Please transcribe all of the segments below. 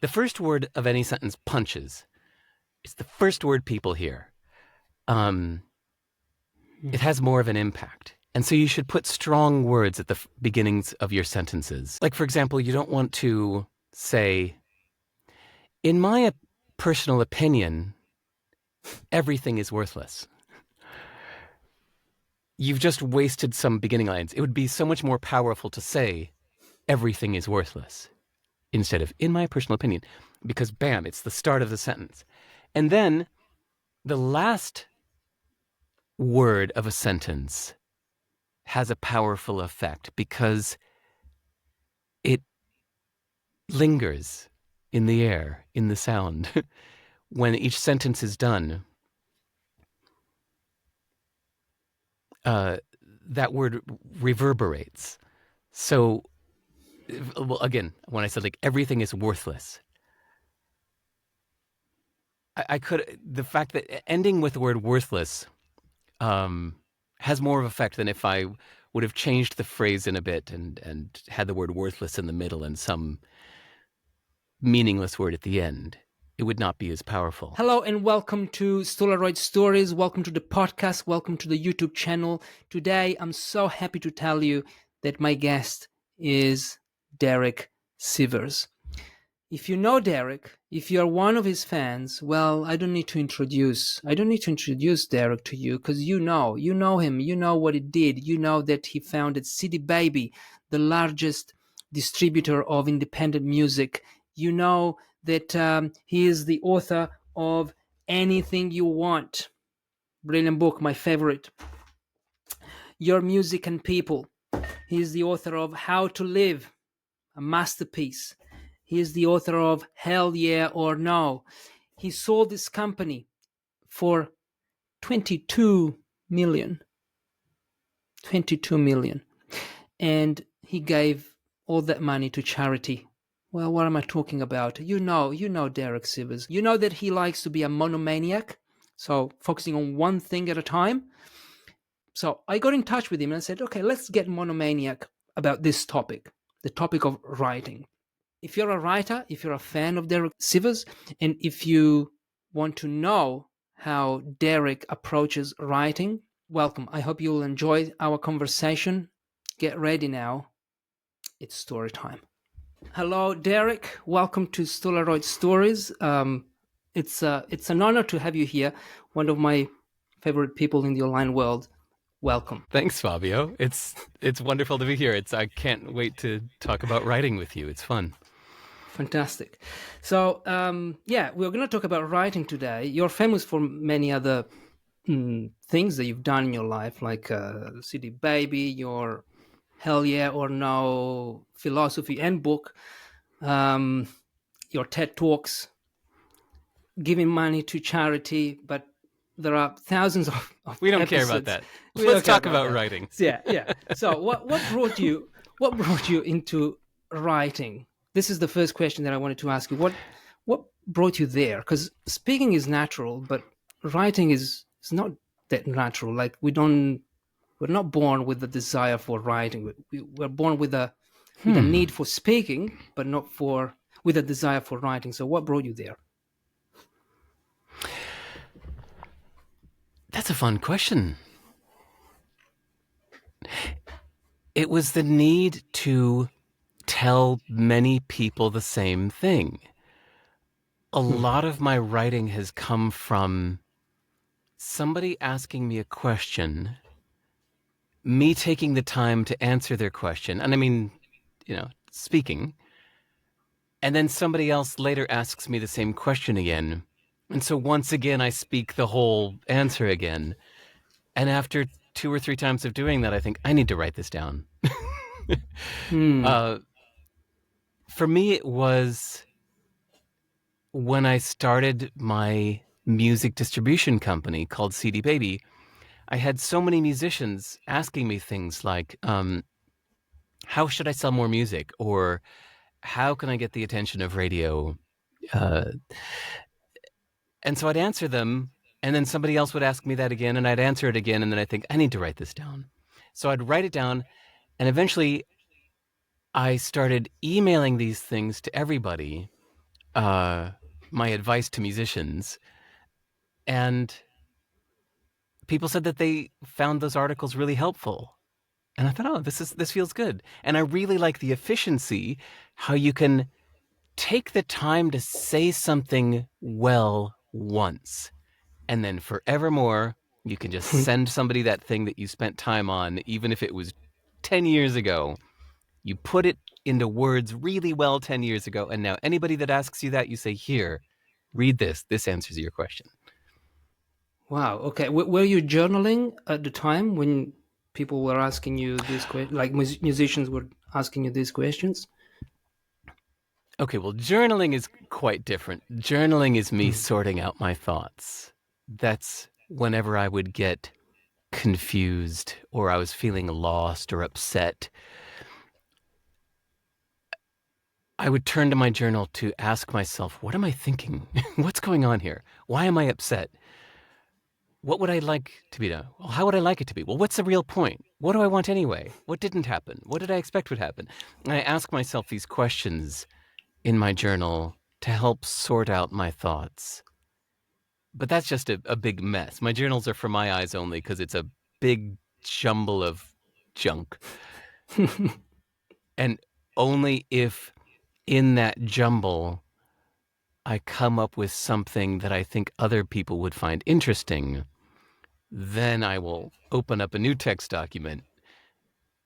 The first word of any sentence punches. It's the first word people hear. It has more of an impact. And so you should put strong words at the beginnings of your sentences. Like, for example, you don't want to say, in my personal opinion, everything is worthless. You've just wasted some beginning lines. It would be so much more powerful to say, everything is worthless, instead of, in my personal opinion, because bam, it's the start of the sentence. And then the last word of a sentence has a powerful effect because it lingers in the air, in the sound. When each sentence is done, that word reverberates. So, well, again, when I said like everything is worthless, the fact that ending with the word worthless has more of effect than if I would have changed the phrase in a bit and had the word worthless in the middle and some meaningless word at the end. It would not be as powerful. Hello and welcome to Stolaroid Stories. Welcome to the podcast. Welcome to the YouTube channel. Today, I'm so happy to tell you that my guest is Derek Sivers. If you know Derek, if you're one of his fans, well, I don't need to introduce Derek to you because you know him, you know what he did, you know that he founded CD Baby, the largest distributor of independent music. You know that he is the author of Anything You Want. Brilliant book, my favorite. Your Music and People. He is the author of How to Live, a masterpiece. He is the author of Hell Yeah or No. He sold this company for 22 million. 22 million. And he gave all that money to charity. Well, what am I talking about? You know Derek Sivers. You know that he likes to be a monomaniac, so focusing on one thing at a time. So I got in touch with him and said, okay, let's get monomaniac about this topic, the topic of writing. If you're a writer, if you're a fan of Derek Sivers, and if you want to know how Derek approaches writing, welcome. I hope you'll enjoy our conversation. Get ready now. It's story time. Hello, Derek. Welcome to Stolaroid Stories. It's an honor to have you here. One of my favorite people in the online world. Welcome. Thanks, Fabio. It's wonderful to be here. I can't wait to talk about writing with you. It's fun. Fantastic. So, we're going to talk about writing today. You're famous for many other things that you've done in your life, like CD Baby, your Hell Yeah or No philosophy and book, your TED Talks, giving money to charity, but there are thousands of we don't episodes. Care about that. Let's talk about writing. Yeah. So what brought you into writing? This is the first question that I wanted to ask you. What brought you there? Because speaking is natural, but writing is not that natural. Like we're not born with the desire for writing. We're born with a need for speaking, but not with a desire for writing. So what brought you there? That's a fun question. It was the need to tell many people the same thing. A lot of my writing has come from somebody asking me a question, me taking the time to answer their question, and I mean, speaking, and then somebody else later asks me the same question again. And so once again, I speak the whole answer again. And after 2 or 3 times of doing that, I think, I need to write this down. For me, it was when I started my music distribution company called CD Baby. I had so many musicians asking me things like, how should I sell more music? Or how can I get the attention of radio? And so I'd answer them, and then somebody else would ask me that again, and I'd answer it again, and then I think, I need to write this down. So I'd write it down, and eventually I started emailing these things to everybody uh, my advice to musicians, and people said that they found those articles really helpful. And I thought, oh, this feels good. And I really like the efficiency, how you can take the time to say something well once, and then forevermore, you can just send somebody that thing that you spent time on, even if it was 10 years ago. You put it into words really well 10 years ago, and now anybody that asks you that, you say, here, read this. This answers your question. Wow. Okay. Were you journaling at the time when people were asking you these questions, like musicians were asking you these questions? Okay, well, journaling is quite different. Journaling is me Mm. sorting out my thoughts. That's whenever I would get confused or I was feeling lost or upset. I would turn to my journal to ask myself, what am I thinking? What's going on here? Why am I upset? What would I like to be done? Well, how would I like it to be? Well, what's the real point? What do I want anyway? What didn't happen? What did I expect would happen? And I ask myself these questions in my journal to help sort out my thoughts. But that's just a big mess. My journals are for my eyes only because it's a big jumble of junk. And only if in that jumble I come up with something that I think other people would find interesting, then I will open up a new text document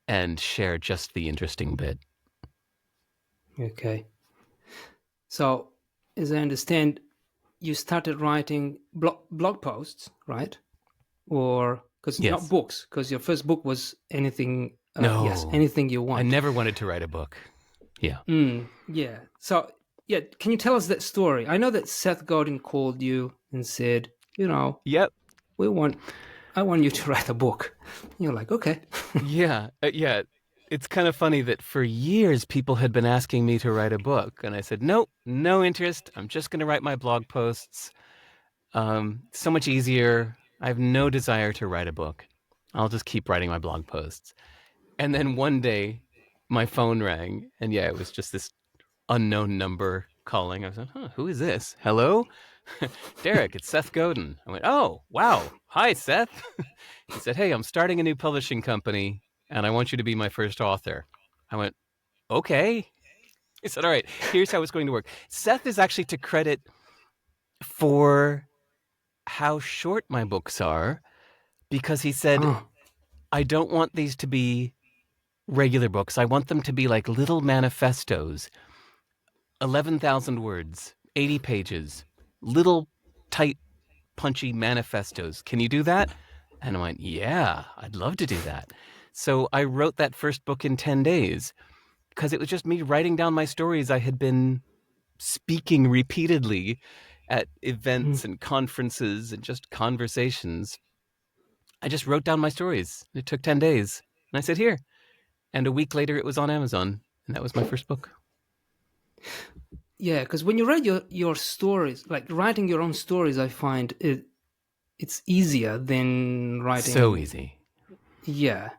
and share just the interesting bit. Okay. So, as I understand, you started writing blog posts, right? Or because not Yes. books, because your first book was anything. Yes, No, anything you I want. never wanted to write a book. Yeah. Yeah. So, yeah, can you tell us that story? I know that Seth Godin called you and said, Yep. we want, I want you to write a book. You're like, okay. Yeah. Yeah. It's kind of funny that for years people had been asking me to write a book. And I said, nope, no interest. I'm just going to write my blog posts. So much easier. I have no desire to write a book. I'll just keep writing my blog posts. And then one day, my phone rang, and yeah, it was just this unknown number calling. I was like, huh, who is this? Hello? Derek, it's Seth Godin. I went, oh, wow. Hi, Seth. He said, hey, I'm starting a new publishing company, and I want you to be my first author. I went, okay. He said, all right, here's how it's going to work. Seth is actually to credit for how short my books are because he said, Oh, I don't want these to be regular books. I want them to be like little manifestos, 11,000 words, 80 pages, little tight, punchy manifestos. Can you do that? And I went, yeah, I'd love to do that. So I wrote that first book in 10 days because it was just me writing down my stories I had been speaking repeatedly at mm. events and conferences and just conversations. I just wrote down my stories. It took 10 days. And I said, here. And a week later, it was on Amazon. And that was my first book. Yeah, because when you write your stories, like writing your own stories, I find it's easier than So writing. easy. Yeah.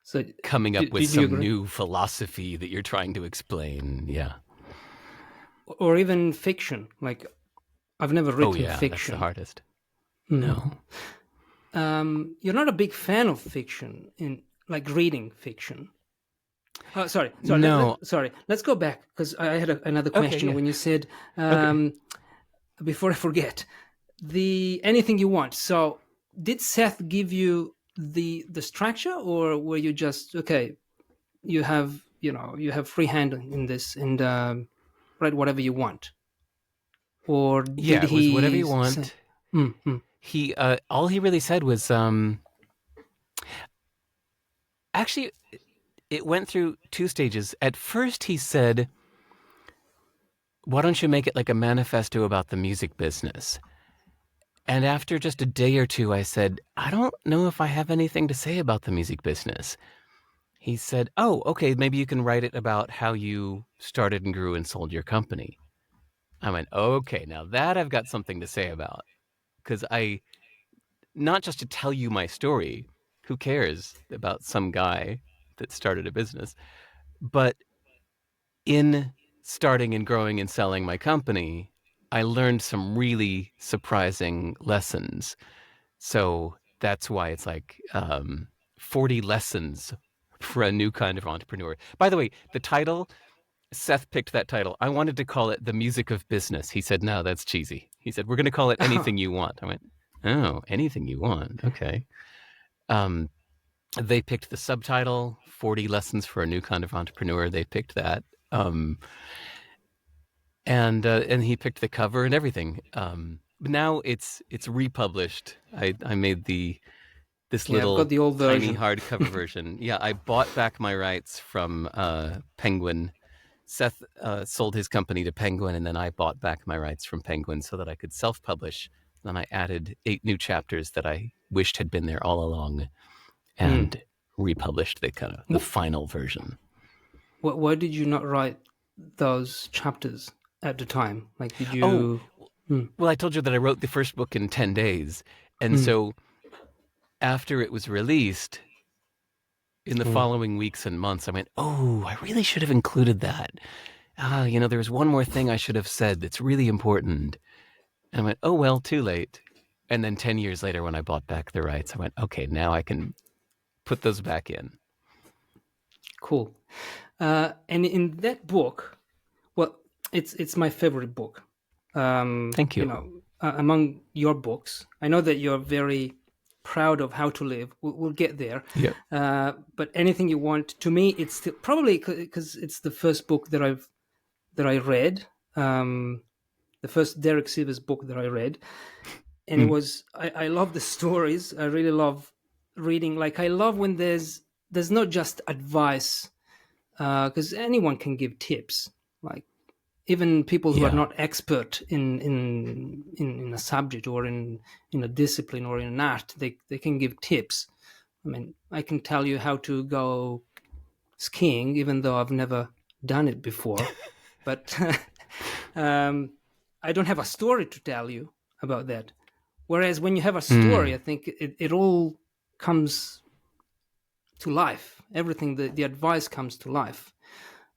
So, Coming up with do you some agree? new philosophy that you're trying to explain. Yeah. Or even fiction. Like, I've never Oh, written yeah. That's the fiction. hardest. No. No. You're not a big fan of fiction, in like reading fiction. Sorry. No. Sorry. Let's go back because I had another Okay. question Yeah. when you said Okay. before I forget the anything you want. So, did Seth give you the structure, or were you just okay? You have free hand in this and write whatever you want, or did Yeah. It was whatever he you say? want. Mm-hmm. He, all he really said was, actually, it went through two stages. At first, he said, why don't you make it like a manifesto about the music business? And after just a day or two, I said, I don't know if I have anything to say about the music business. He said, oh, okay, maybe you can write it about how you started and grew and sold your company. I went, okay, now that I've got something to say about. Because not just to tell you my story, who cares about some guy that started a business, but in starting and growing and selling my company, I learned some really surprising lessons. So that's why it's like 40 lessons for a new kind of entrepreneur. By the way, the title, Seth picked that title. I wanted to call it The Music of Business. He said, no, that's cheesy. He said, we're going to call it Anything You Want. I went, oh, Anything You Want. Okay. Um, they picked the subtitle, 40 Lessons for a New Kind of Entrepreneur. They picked that. Um, and he picked the cover and everything. But now it's republished. I made this Yeah, I've got little the old tiny version. hardcover version. Yeah, I bought back my rights from Penguin. Seth sold his company to Penguin, and then I bought back my rights from Penguin so that I could self-publish. Then I added 8 new chapters that I wished had been there all along, Mm. and republished the kind of the final version. Why did you not write those chapters at the time? Like, did Oh, you? Mm. well, I told you that I wrote the first book in 10 days, and Mm. so after it was released, in the Mm. following weeks and months, I went, oh, I really should have included that. There was one more thing I should have said that's really important. And I went, oh, well, too late. And then 10 years later, when I bought back the rights, I went, okay, now I can put those back in. Cool. And in that book, well, it's my favorite book. Thank you. Among your books, I know that you're very proud of How to Live. We'll get there. Yeah. But Anything You Want, to me, it's still probably because it's the first book that I read. The first Derek Sivers book that I read, and it was I love the stories. I really love reading. Like, I love when there's not just advice, because anyone can give tips. Like, even people who are Yeah. not expert in a subject or in a discipline or in an art, they can give tips. I mean, I can tell you how to go skiing, even though I've never done it before. But I don't have a story to tell you about that. Whereas when you have a story, I think it all comes to life. Everything, the advice comes to life.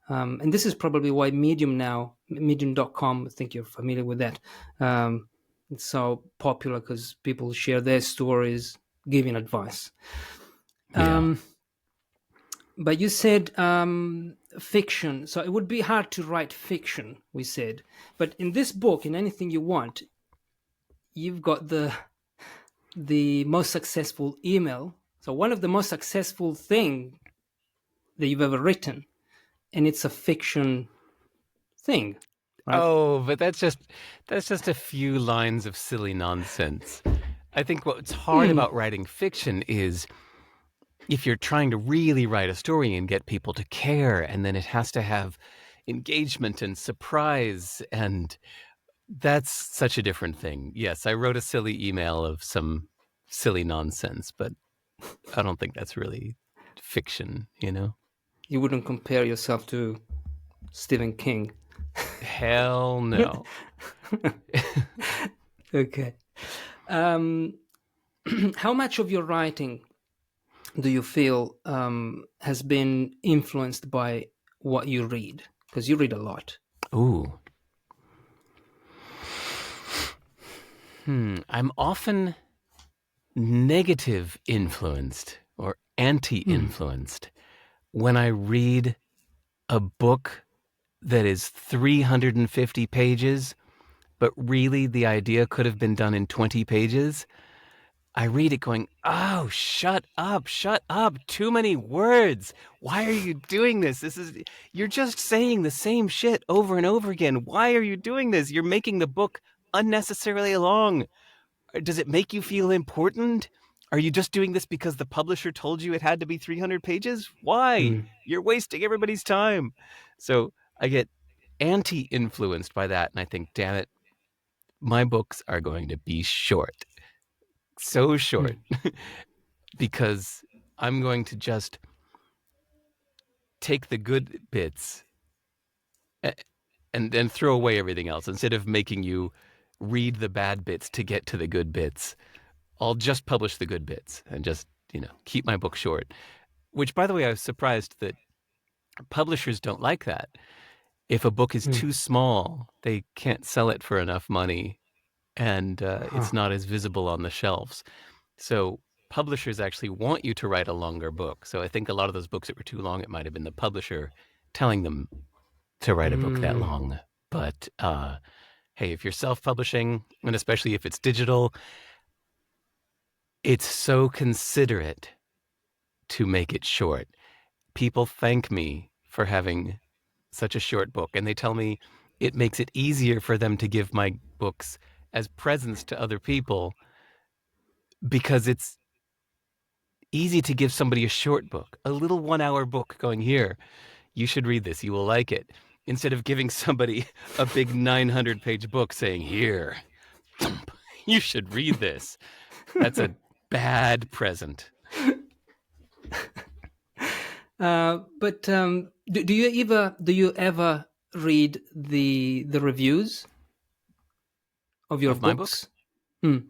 And this is probably why Medium now, medium.com, I think you're familiar with that. It's so popular because people share their stories, giving advice. Yeah. But you said fiction, so it would be hard to write fiction, we said. But in this book, in Anything You Want, you've got the most successful email. So one of the most successful thing that you've ever written, and it's a fiction thing, right? Oh, but that's just a few lines of silly nonsense. I think what's hard about writing fiction is if you're trying to really write a story and get people to care, and then it has to have engagement and surprise, and that's such a different thing. Yes, I wrote a silly email of some silly nonsense, but I don't think that's really fiction, You wouldn't compare yourself to Stephen King. Hell no. Okay. Um, how much of your writing do you feel has been influenced by what you read? Because you read a lot. Ooh. I'm often negative influenced or anti-influenced when I read a book that is 350 pages, but really the idea could have been done in 20 pages. I read it going, oh, shut up, too many words. Why are you doing this? You're just saying the same shit over and over again. Why are you doing this? You're making the book unnecessarily long. Does it make you feel important? Are you just doing this because the publisher told you it had to be 300 pages? Why? You're wasting everybody's time. So I get anti-influenced by that, and I think, damn it, my books are going to be short. So short. Because I'm going to just take the good bits and then throw away everything else instead of making you read the bad bits to get to the good bits. I'll just publish the good bits and just, keep my book short. Which, by the way, I was surprised that publishers don't like that. If a book is Hmm. too small, they can't sell it for enough money, and Huh. it's not as visible on the shelves. So publishers actually want you to write a longer book. So I think a lot of those books that were too long, it might have been the publisher telling them to write a book that Hmm. long. But hey, if you're self-publishing, and especially if it's digital, it's so considerate to make it short. People thank me for having such a short book, and they tell me it makes it easier for them to give my books as presents to other people because it's easy to give somebody a short book, a little 1 hour book going, here, you should read this, you will like it, instead of giving somebody a big 900-page book saying, here, thump, you should read this. That's a bad present. But do you ever read the reviews of your Of my books? books?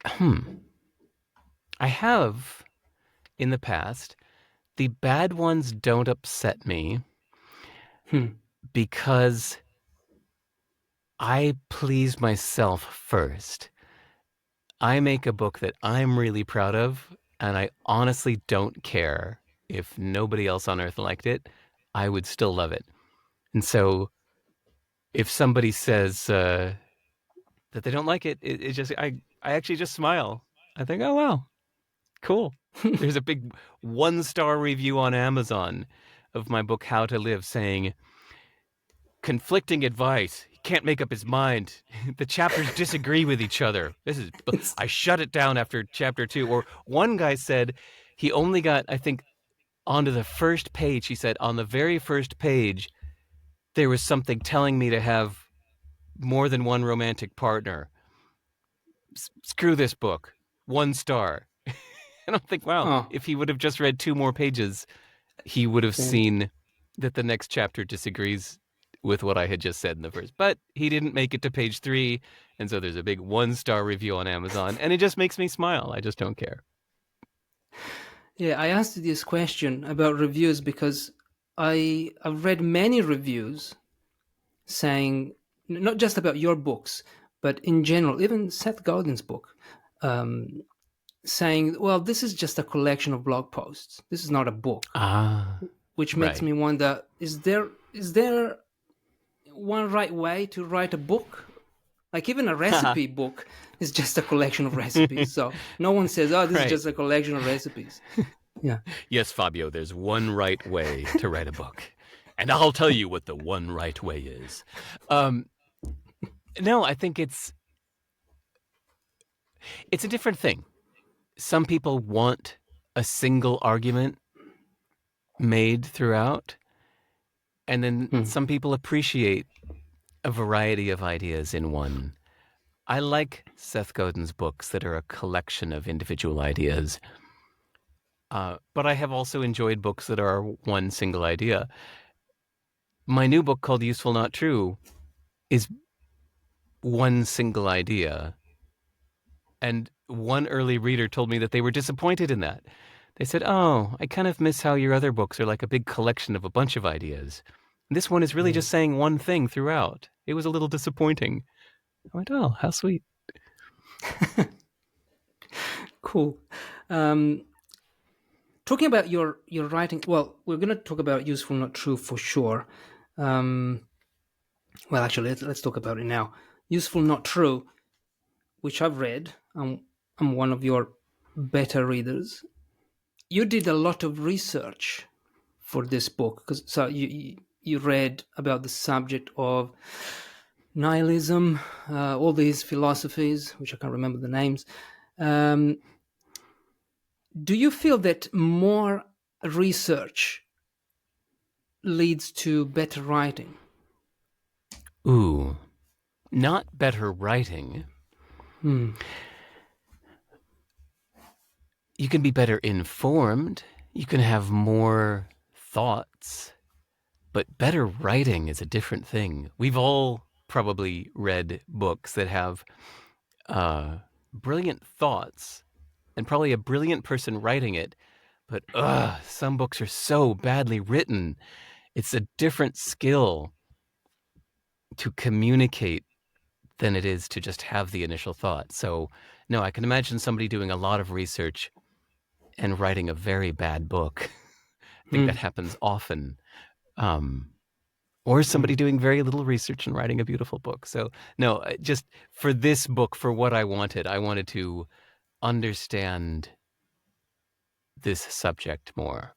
Hmm. I have in the past. The bad ones don't upset me Hmm. because I please myself first. I make a book that I'm really proud of, and I honestly don't care if nobody else on earth liked it. I would still love it. And so if somebody says that they don't like it, it just I actually just smile. I think, oh wow, cool. There's a big 1-star review on Amazon of my book How to Live saying conflicting advice. He can't make up his mind. The chapters disagree with each other. It's I shut it down after chapter 2. Or one guy said he only got, I think, onto the first page. He said on the very first page there was something telling me to have more than one romantic partner. Screw this book. 1 star. And I'm thinking, wow, oh, if he would have just read 2 more pages, he would have then seen that the next chapter disagrees with what I had just said in the first. But he didn't make it to page 3, and so there's a big 1-star review on Amazon, and it just makes me smile. I just don't care. yeah, I asked you this question about reviews because I've read many reviews saying not just about your books, but in general, even Seth Godin's book, um, saying, "Well, this is just a collection of blog posts. This is not a book," Ah, which makes right. me wonder: is there one right way to write a book? Like even a recipe book is just a collection of recipes. So no one says, "Oh, this is Right. just a collection of recipes." Yeah. Yes, Fabio, there's one right way to write a book. And I'll tell you what the one right way is. Um, no, I think it's a different thing. Some people want a single argument made throughout, and then Hmm. some people appreciate a variety of ideas in one. I like Seth Godin's books that are a collection of individual ideas, but I have also enjoyed books that are one single idea. My new book called Useful Not True is one single idea, and one early reader told me that they were disappointed in that. They said, oh, I kind of miss how your other books are like a big collection of a bunch of ideas. This one is really Hmm. just saying one thing throughout. It was a little disappointing. I went, oh, how sweet. Cool. Um, Talking about your writing, well, we're going to talk about useful, not true for sure. Um, well, actually, let's talk about it now. Useful, not true, which I've read. I'm one of your beta readers. You did a lot of research for this book, because so you read about the subject of nihilism, all these philosophies, which I can't remember the names. Um, do you feel that more research leads to better writing? Ooh, not better writing. Hmm. You can be better informed. You can have more thoughts. But better writing is a different thing. We've all probably read books that have brilliant thoughts and probably a brilliant person writing it, but some books are so badly written. It's a different skill to communicate than it is to just have the initial thought. So, no, I can imagine somebody doing a lot of research and writing a very bad book. I think that Mm, happens often. Or somebody mm. doing very little research and writing a beautiful book. So, no, just for this book, for what I wanted to understand this subject more.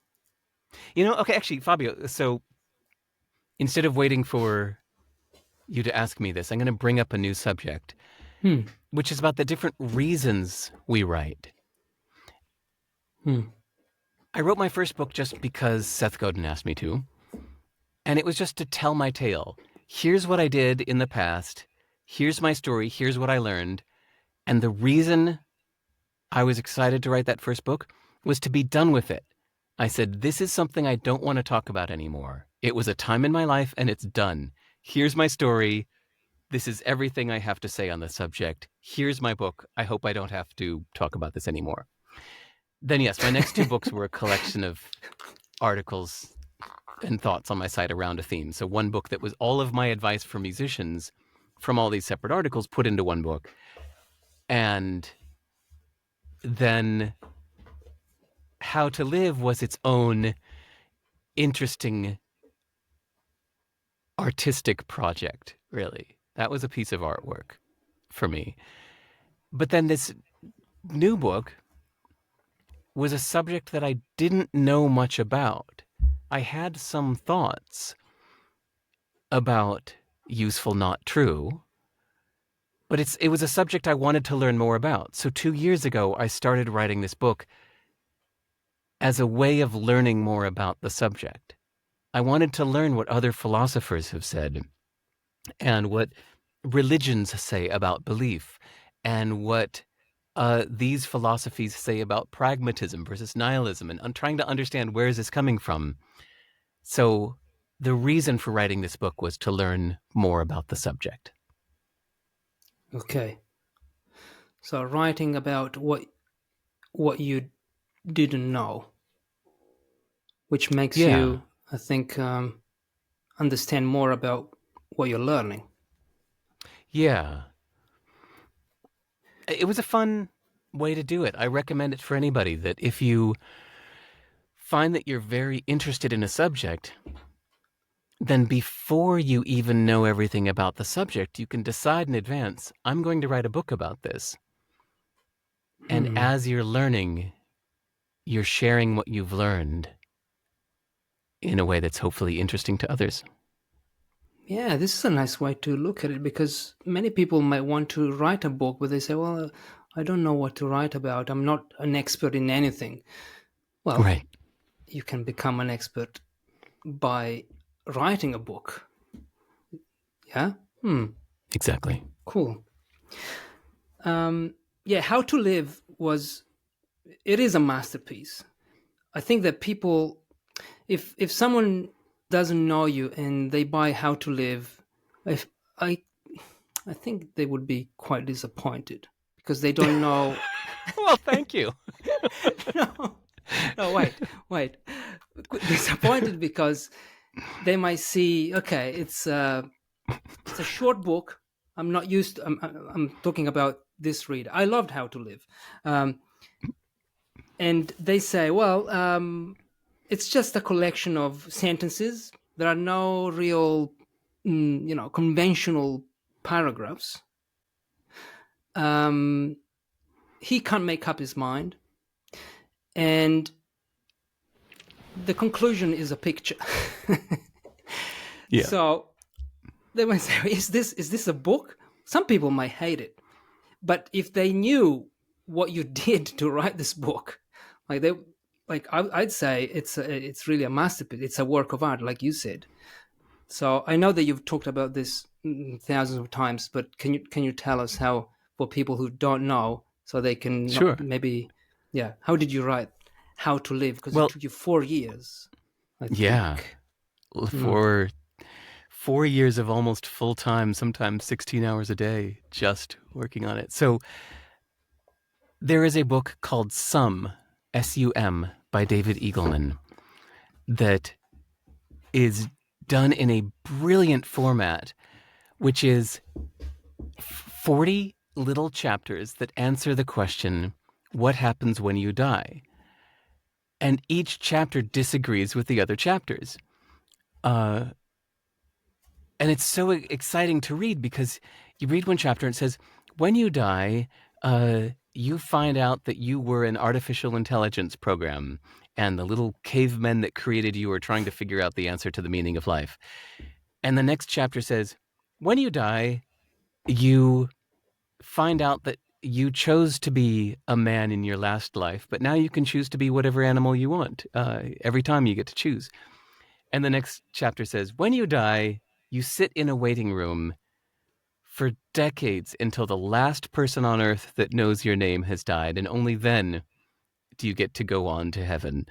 Okay, actually, Fabio, so instead of waiting for you to ask me this, I'm going to bring up a new subject, Hmm. which is about the different reasons we write. Hmm. I wrote my first book just because Seth Godin asked me to, and it was just to tell my tale. Here's what I did in the past. Here's my story. Here's what I learned. And the reason I was excited to write that first book was to be done with it. I said, this is something I don't want to talk about anymore. It was a time in my life and it's done. Here's my story. This is everything I have to say on the subject. Here's my book. I hope I don't have to talk about this anymore. Then, yes, my next two books were a collection of articles and thoughts on my site around a theme. So, one book that was all of my advice for musicians from all these separate articles put into one book. And then How to Live was its own interesting artistic project, really. That was a piece of artwork for me. But then this new book was a subject that I didn't know much about. I had some thoughts about useful, not true, but it was a subject I wanted to learn more about. So 2 years ago, I started writing this book as a way of learning more about the subject. I wanted to learn what other philosophers have said and what religions say about belief and what these philosophies say about pragmatism versus nihilism. And I'm trying to understand, where is this coming from? So the reason for writing this book was to learn more about the subject. Okay. So writing about what you didn't know, which makes Yeah. you, I think, understand more about what you're learning. Yeah. It was a fun way to do it. I recommend it for anybody, that if you find that you're very interested in a subject, then before you even know everything about the subject, you can decide in advance, I'm going to write a book about this. And Hmm. as you're learning, you're sharing what you've learned in a way that's hopefully interesting to others. Yeah, this is a nice way to look at it, because many people might want to write a book, but they say, well, I don't know what to write about. I'm not an expert in anything. Well, Right. you can become an expert by writing a book. Yeah? Hmm. Exactly. Cool. Yeah, How to Live it is a masterpiece. I think that people, if someone doesn't know you and they buy How to Live, if I I think they would be quite disappointed, because they don't know. Well, thank you. No, no, wait. Disappointed because they might see, okay, it's a short book. I'm not used to, I'm talking about this read. I loved How to Live. Um, and they say, well, it's just a collection of sentences. There are no real, conventional paragraphs. Um, he can't make up his mind, and the conclusion is a picture. Yeah. So they might say, is this a book? Some people might hate it, but if they knew what you did to write this book, like they I'd say it's really a masterpiece. It's a work of art, like you said. So I know that you've talked about this thousands of times, but can you tell us how, for people who don't know, so they can Sure. maybe, yeah, how did you write How to Live? Because it Well, took you 4 years, I yeah. think. Mm. For 4 years of almost full time, sometimes 16 hours a day, just working on it. So there is a book called Sum, Sum, by David Eagleman that is done in a brilliant format, which is 40 little chapters that answer the question, what happens when you die? And each chapter disagrees with the other chapters. And it's so exciting to read because you read one chapter and it says, when you die, you find out that you were an artificial intelligence program and the little cavemen that created you are trying to figure out the answer to the meaning of life. And the next chapter says, when you die, you find out that you chose to be a man in your last life, but now you can choose to be whatever animal you want. Every time you get to choose. And the next chapter says, when you die, you sit in a waiting room for decades until the last person on earth that knows your name has died, and only then do you get to go on to heaven.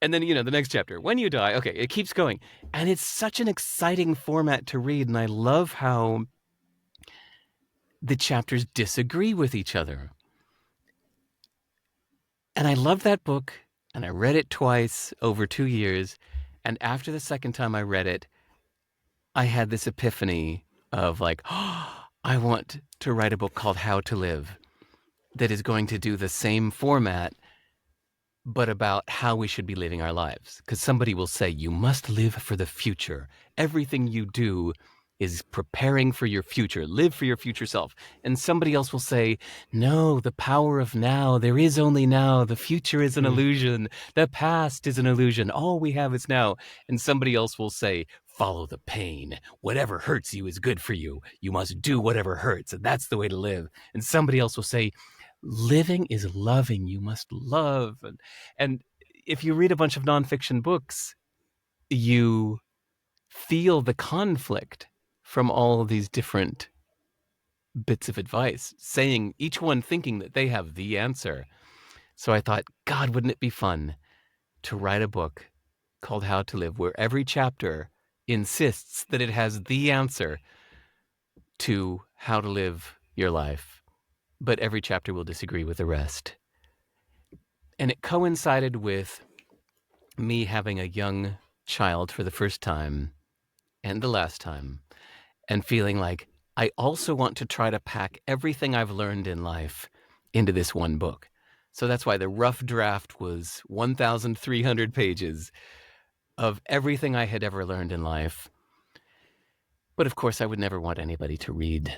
And then, the next chapter, when you die, okay, it keeps going. And it's such an exciting format to read, and I love how the chapters disagree with each other. And I love that book, and I read it twice over 2 years, and after the second time I read it, I had this epiphany of like, oh, I want to write a book called How to Live that is going to do the same format, but about how we should be living our lives. Because somebody will say, you must live for the future. Everything you do is preparing for your future. Live for your future self. And somebody else will say, no, the power of now. There is only now. The future is an illusion. The past is an illusion. All we have is now. And somebody else will say, follow the pain. Whatever hurts you is good for you. You must do whatever hurts. And that's the way to live. And somebody else will say, living is loving. You must love. And if you read a bunch of nonfiction books, you feel the conflict from all of these different bits of advice, saying each one thinking that they have the answer. So I thought, God, wouldn't it be fun to write a book called How to Live, where every chapter insists that it has the answer to how to live your life, but every chapter will disagree with the rest. And it coincided with me having a young child for the first time and the last time, and feeling like I also want to try to pack everything I've learned in life into this one book. So that's why the rough draft was 1,300 pages of everything I had ever learned in life. But of course, I would never want anybody to read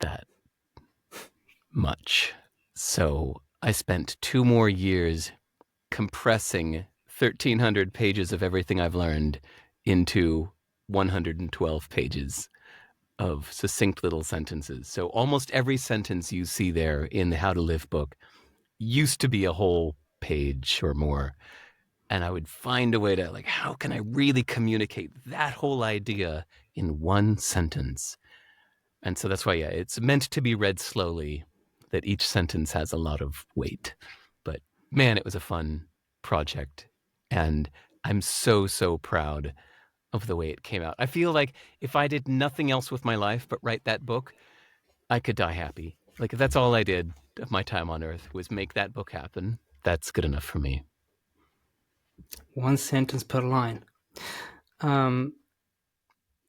that much. So I spent 2 more years compressing 1,300 pages of everything I've learned into 112 pages of succinct little sentences. So almost every sentence you see there in the How to Live book used to be a whole page or more. And I would find a way to, like, how can I really communicate that whole idea in one sentence? And so that's why, yeah, it's meant to be read slowly, that each sentence has a lot of weight. But man, it was a fun project. And I'm so, so proud of the way it came out. I feel like if I did nothing else with my life but write that book, I could die happy. Like, if that's all I did of my time on Earth was make that book happen, that's good enough for me. One sentence per line.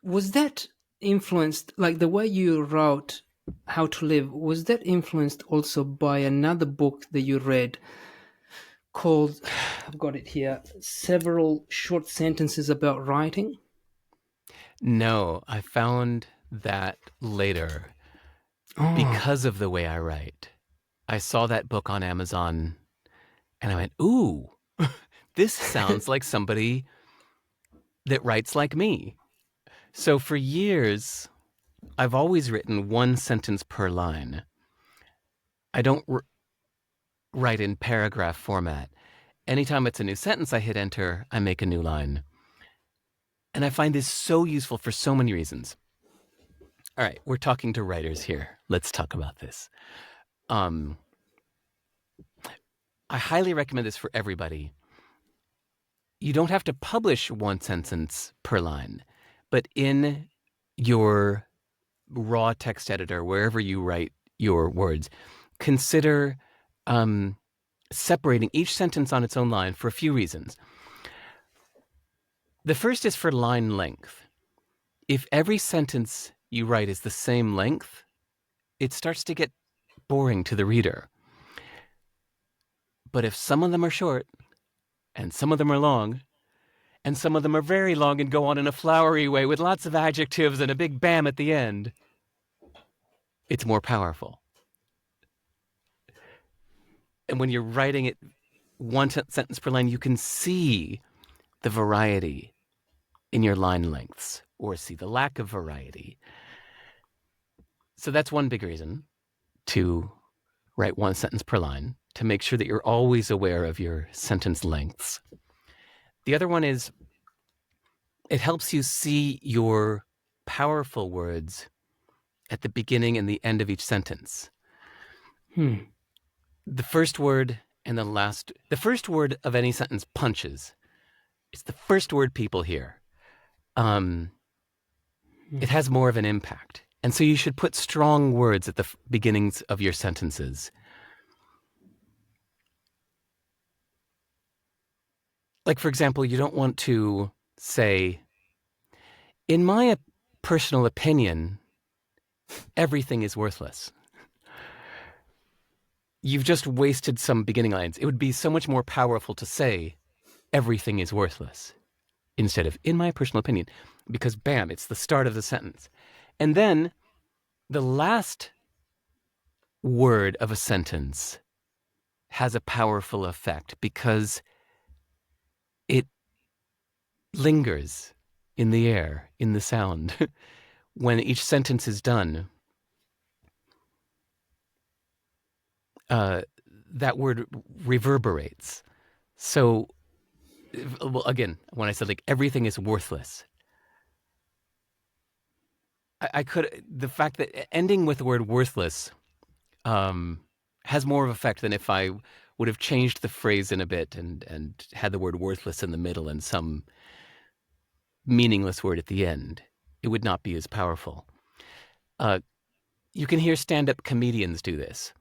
Was that influenced, like the way you wrote How to Live, was that influenced also by another book that you read called, I've got it here, Several Short Sentences About Writing? No, I found that later because of the way I write. I saw that book on Amazon and I went, ooh, this sounds like somebody that writes like me. So for years, I've always written one sentence per line. I don't write in paragraph format. Anytime it's a new sentence, I hit enter, I make a new line. And I find this so useful for so many reasons. All right, we're talking to writers here. Let's talk about this. I highly recommend this for everybody. You don't have to publish one sentence per line, but in your raw text editor, wherever you write your words, consider separating each sentence on its own line for a few reasons. The first is for line length. If every sentence you write is the same length, it starts to get boring to the reader. But if some of them are short, and some of them are long, and some of them are very long and go on in a flowery way with lots of adjectives and a big bam at the end, it's more powerful. And when you're writing it one sentence per line, you can see the variety in your line lengths or see the lack of variety. So that's one big reason to write one sentence per line, to make sure that you're always aware of your sentence lengths. The other one is it helps you see your powerful words at the beginning and the end of each sentence. The first word and the first word of any sentence punches. It's the first word people hear. It has more of an impact. And so you should put strong words at the beginnings of your sentences. Like, for example, you don't want to say, in my personal opinion, everything is worthless. You've just wasted some beginning lines. It would be so much more powerful to say, everything is worthless, instead of, in my personal opinion, because bam, it's the start of the sentence. And then the last word of a sentence has a powerful effect because it lingers in the air, in the sound. When each sentence is done, that word reverberates. So, well, again, when I said like everything is worthless, I could, the fact that ending with the word worthless has more of effect than if I would have changed the phrase in a bit and had the word worthless in the middle and some meaningless word at the end. It would not be as powerful. You can hear stand-up comedians do this.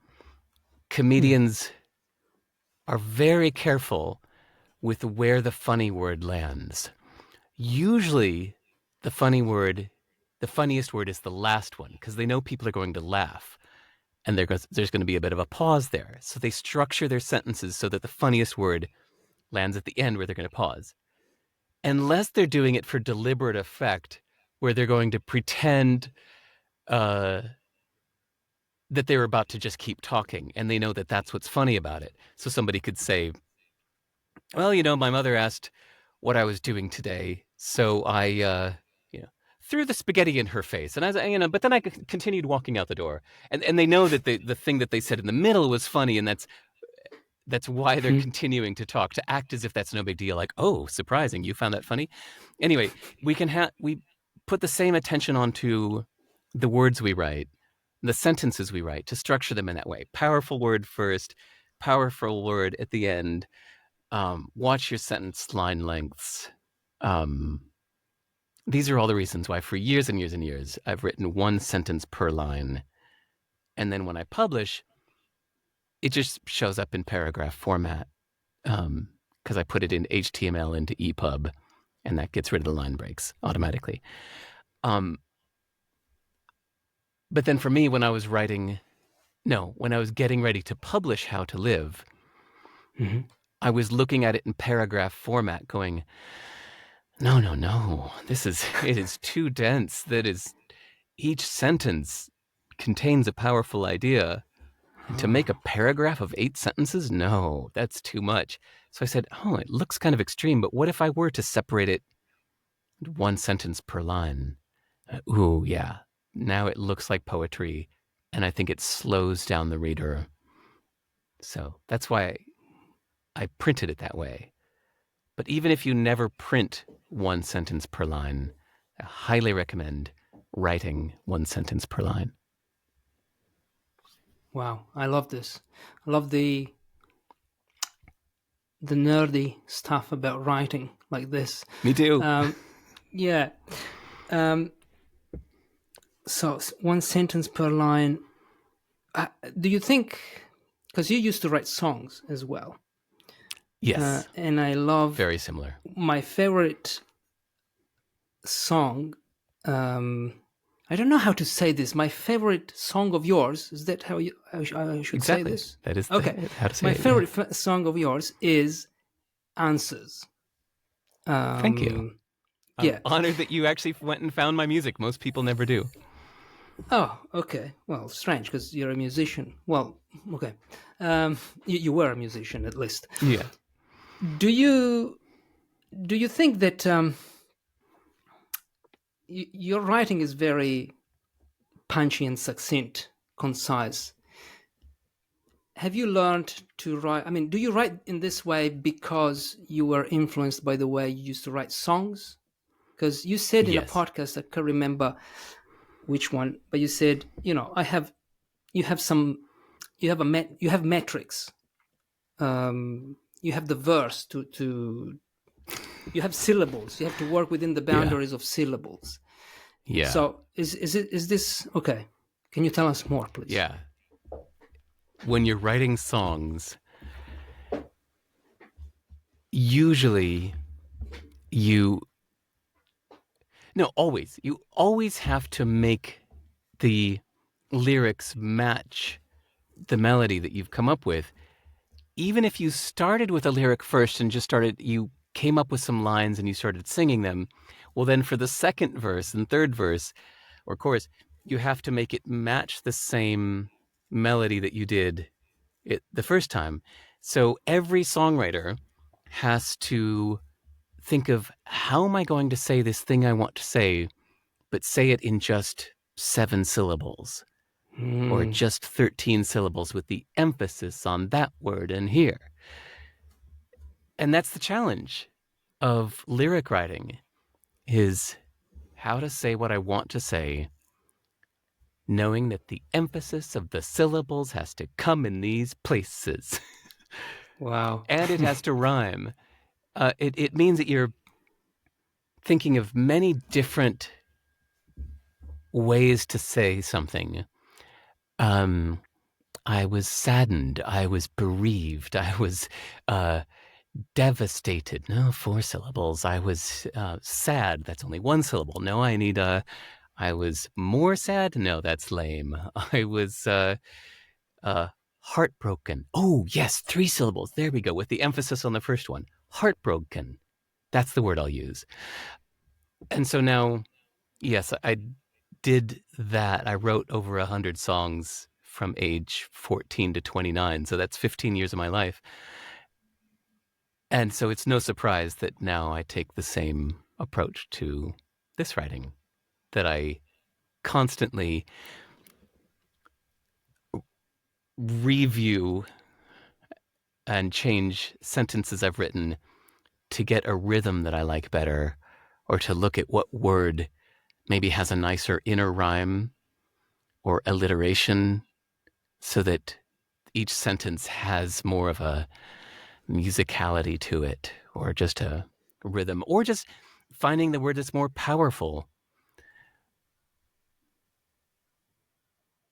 Comedians are very careful with where the funny word lands. Usually, the funniest word is the last one because they know people are going to laugh. And there's going to be a bit of a pause there. So they structure their sentences so that the funniest word lands at the end where they're going to pause. Unless they're doing it for deliberate effect, where they're going to pretend that they're about to just keep talking, and they know that that's what's funny about it. So somebody could say, well, my mother asked what I was doing today, so I threw the spaghetti in her face, and but then I continued walking out the door, and they know that the thing that they said in the middle was funny, and that's why they're continuing to talk, to act as if that's no big deal. Like, oh, surprising, you found that funny. Anyway, we put the same attention onto the words we write, the sentences we write, to structure them in that way. Powerful word first, powerful word at the end. Watch your sentence line lengths. These are all the reasons why for years and years and years I've written one sentence per line. And then when I publish, it just shows up in paragraph format because I put it in HTML into EPUB, and that gets rid of the line breaks automatically. But then for me, when I was getting ready to publish How to Live, I was looking at it in paragraph format going, no, it is too dense. Each sentence contains a powerful idea. And to make a paragraph of 8 sentences? No, that's too much. So I said, it looks kind of extreme, but what if I were to separate it one sentence per line? Ooh, yeah. Now it looks like poetry, and I think it slows down the reader. So that's why I printed it that way. But even if you never print one sentence per line, I highly recommend writing one sentence per line. Wow, I love this. I love the nerdy stuff about writing like this. Me too. Yeah. So one sentence per line. Do you think? because you used to write songs as well, Yes, and I love very similar. my favorite song. I don't know how to say this. My favorite song of yours, is that how I should say Exactly. this? That is Okay, how to say my it. Yeah. favorite song of yours is Answers. Thank you. I'm Yeah. honored that you actually went and found my music. Most people never do. Oh, okay. Well, strange because you're a musician. Well, okay. You were a musician at least. Yeah. Do you think that your writing is very punchy and succinct, concise? Have you learned to write? I mean, do you write in this way because you were influenced by the way you used to write songs? Because you said in a Yes. podcast, I can't remember which one, but you said, you have some, you have metrics. You have the verse to you have syllables. You have to work within the Yeah. boundaries of syllables. Yeah. So is this okay? Can you tell us more, please? Yeah. When you're writing songs, usually you no, always. You always have to make the lyrics match the melody that you've come up with. Even if you started with a lyric first and you came up with some lines and you started singing them, well, then for the second verse and third verse or chorus, you have to make it match the same melody that you did it the first time. So every songwriter has to think of, how am I going to say this thing I want to say, but say it in just 7 syllables or Hmm. just 13 syllables with the emphasis on that word and here. And that's the challenge of lyric writing, is how to say what I want to say, knowing that the emphasis of the syllables has to come in these places. Wow. And it has to rhyme. It means that you're thinking of many different ways to say something. I was saddened. I was bereaved. I was devastated. No, 4 syllables. I was sad. That's only 1 syllable. No, I was more sad. No, that's lame. I was heartbroken. Oh, yes, 3 syllables. There we go, with the emphasis on the first one. Heartbroken. That's the word I'll use. And so now, yes, I did that. I wrote over 100 songs from age 14 to 29. So that's 15 years of my life. And so it's no surprise that now I take the same approach to this writing, that I constantly review and change sentences I've written to get a rhythm that I like better, or to look at what word maybe has a nicer inner rhyme or alliteration, so that each sentence has more of a musicality to it, or just a rhythm, or just finding the word that's more powerful.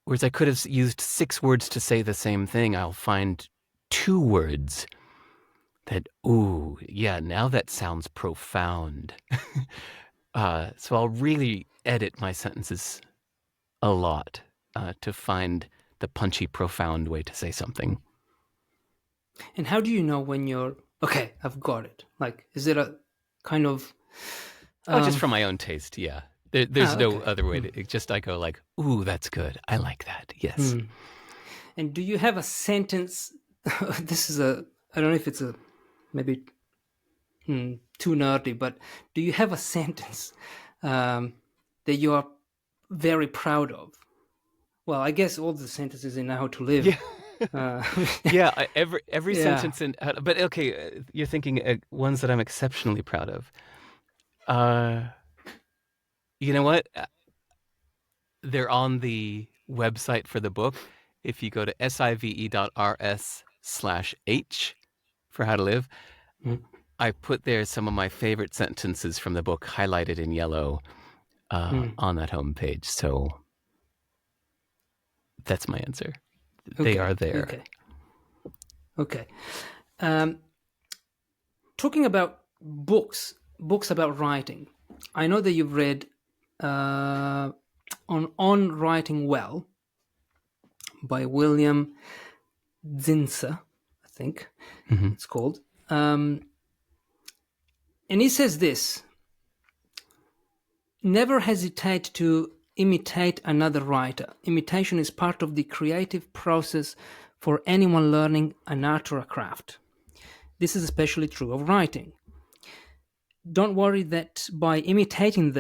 Whereas I could have used 6 words to say the same thing, I'll find 2 words that, ooh, yeah, now that sounds profound. So I'll really edit my sentences a lot to find the punchy, profound way to say something. And how do you know when you're okay? I've got it. Like, is it a kind of Oh, just um, from my own taste, yeah. There's no okay? other way to. It just I go like, ooh, that's good. I like that. Yes. Hmm. And do you have a sentence? This is a. I don't know if it's a maybe too nerdy, but do you have a sentence um, that you are very proud of? Well, I guess all the sentences in How to Live. Yeah. Uh, Yeah. Every yeah. sentence in. But okay, you're thinking ones that I'm exceptionally proud of. Uh, you know what? They're on the website for the book. If you go to sive.rs/h for How to Live, Mm. I put there some of my favorite sentences from the book highlighted in yellow Mm. on that homepage. So that's my answer. They Okay. are there. Okay. Okay. Um, Talking about books about writing. I know that you've read uh, on Writing Well by William Zinser, I think Hmm. it's called. And he says this: never hesitate to imitate another writer. Imitation is part of the creative process for anyone learning an art or a craft. This is especially true of writing. Don't worry that by imitating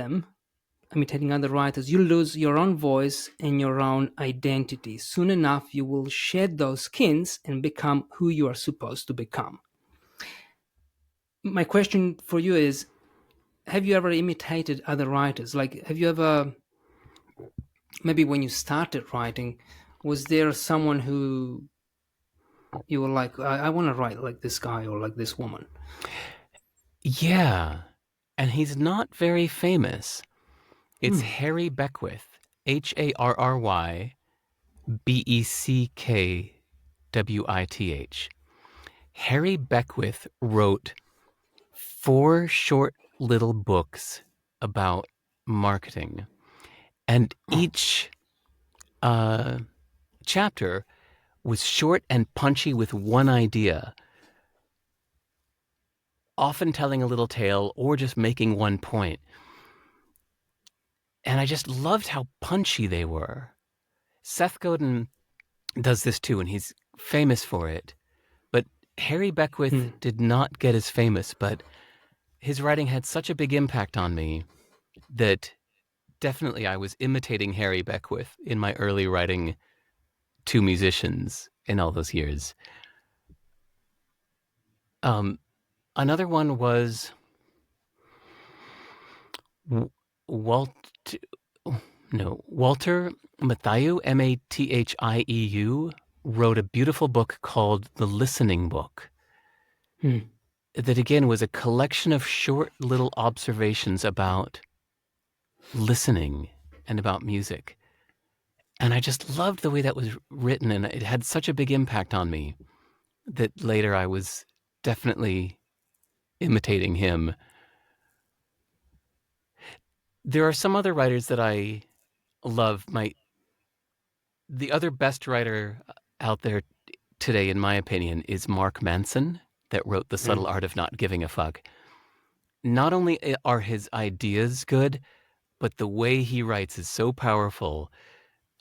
other writers, you lose your own voice and your own identity. Soon enough, you will shed those skins and become who you are supposed to become. My question for you is, have you ever imitated other writers? Like, have you ever, maybe when you started writing, was there someone who you were like, I want to write like this guy or like this woman? Yeah. And he's not very famous. It's Hmm. Harry Beckwith, Harry Beckwith. Harry Beckwith wrote 4 short little books about marketing, and Oh. each uh, chapter was short and punchy with one idea, often telling a little tale or just making one point. And I just loved how punchy they were. Seth Godin does this too, and he's famous for it. But Harry Beckwith Hmm. did not get as famous, but his writing had such a big impact on me that definitely I was imitating Harry Beckwith in my early writing to musicians in all those years. Um, Another one was Walt, no, Walter Mathieu, Mathieu, wrote a beautiful book called The Listening Book. Hmm. That again was a collection of short little observations about listening and about music. And I just loved the way that was written, and it had such a big impact on me that later I was definitely imitating him. There are some other writers that I love. The other best writer out there today, in my opinion, is Mark Manson, that wrote The Hmm. Subtle Art of Not Giving a Fuck. Not only are his ideas good, but the way he writes is so powerful.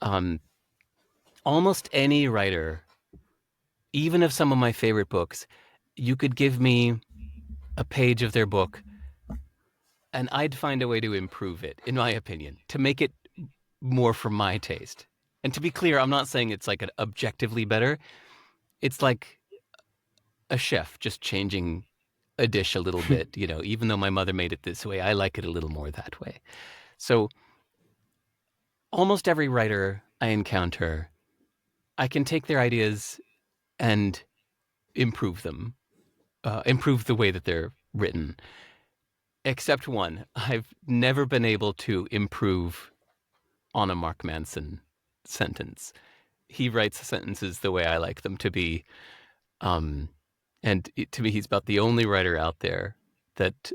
Um, Almost any writer, even of some of my favorite books, you could give me a page of their book and I'd find a way to improve it, in my opinion, to make it more for my taste. And to be clear, I'm not saying it's like an objectively better. It's like a chef just changing a dish a little bit, even though my mother made it this way, I like it a little more that way. So almost every writer I encounter, I can take their ideas and improve them, improve the way that they're written. Except one. I've never been able to improve on a Mark Manson sentence. He writes sentences the way I like them to be. Um, to me, he's about the only writer out there that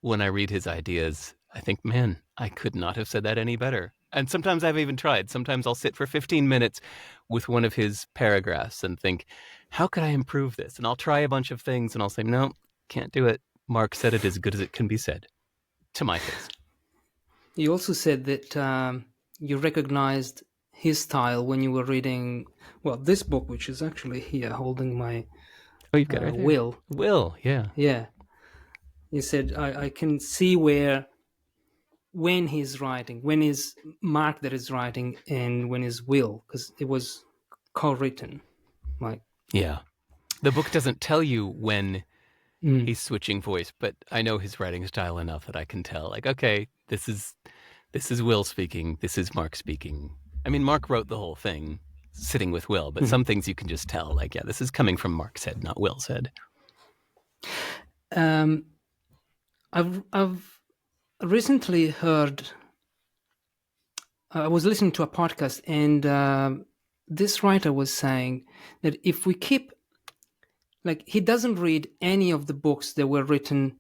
when I read his ideas, I think, man, I could not have said that any better. And sometimes I've even tried. Sometimes I'll sit for 15 minutes with one of his paragraphs and think, how could I improve this? And I'll try a bunch of things and I'll say, no, can't do it. Mark said it as good as it can be said, to my taste. You also said that you recognized his style when you were reading, well, this book, which is actually here holding my Oh, you've got it right there. will. Will, yeah. Yeah. You said, I can see where, when he's writing, when is Mark that is writing, and when is Will, because it was co written. Like, Yeah. The book doesn't tell you when mm, he's switching voice, but I know his writing style enough that I can tell, like, okay, this is Will speaking, this is Mark speaking. I mean, Mark wrote the whole thing sitting with Will, but mhm. some things you can just tell, like, yeah, this is coming from Mark's head, not Will's head. um, I've recently heard, I was listening to a podcast, and this writer was saying that if we keep like he doesn't read any of the books that were written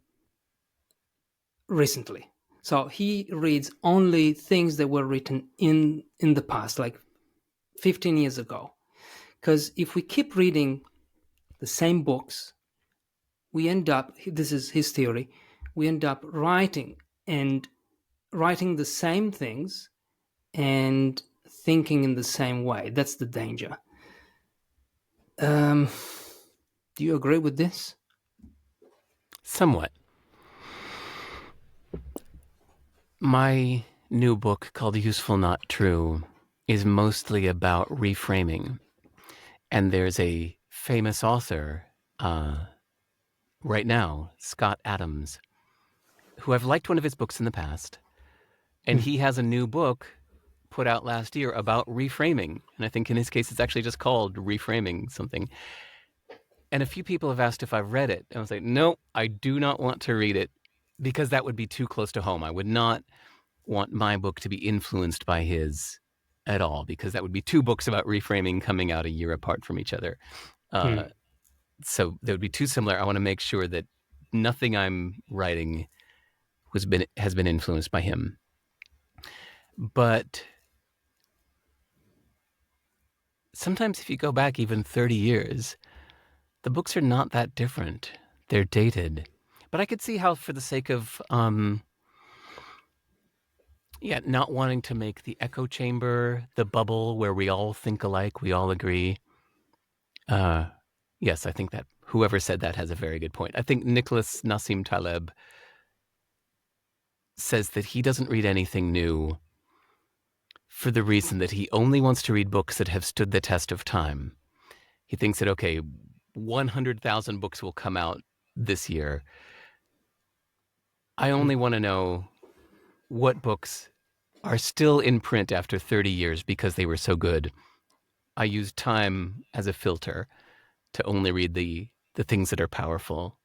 recently. So he reads only things that were written in the past, like 15 years ago. Because if we keep reading the same books, we end up, this is his theory, we end up writing the same things and thinking in the same way. That's the danger. Um, do you agree with this? Somewhat. My new book called Useful Not True is mostly about reframing. And there's a famous author right now, Scott Adams, who I've liked one of his books in the past. And he has a new book put out last year about reframing. And I think in his case, it's actually just called Reframing something. And a few people have asked if I've read it. And I was like, no, I do not want to read it because that would be too close to home. I would not want my book to be influenced by his at all, because that would be two books about reframing coming out a year apart from each other. So they would be too similar. I want to make sure that nothing I'm writing has been influenced by him. But sometimes if you go back even 30 years, the books are not that different. They're dated. But I could see how, for the sake of not wanting to make the echo chamber the bubble where we all think alike, we all agree. Yes, I think that whoever said that has a very good point. I think Nicholas Nassim Taleb says that he doesn't read anything new for the reason that he only wants to read books that have stood the test of time. He thinks that, okay, 100,000 books will come out this year. I only want to know what books are still in print after 30 years because they were so good. I use time as a filter to only read the things that are powerful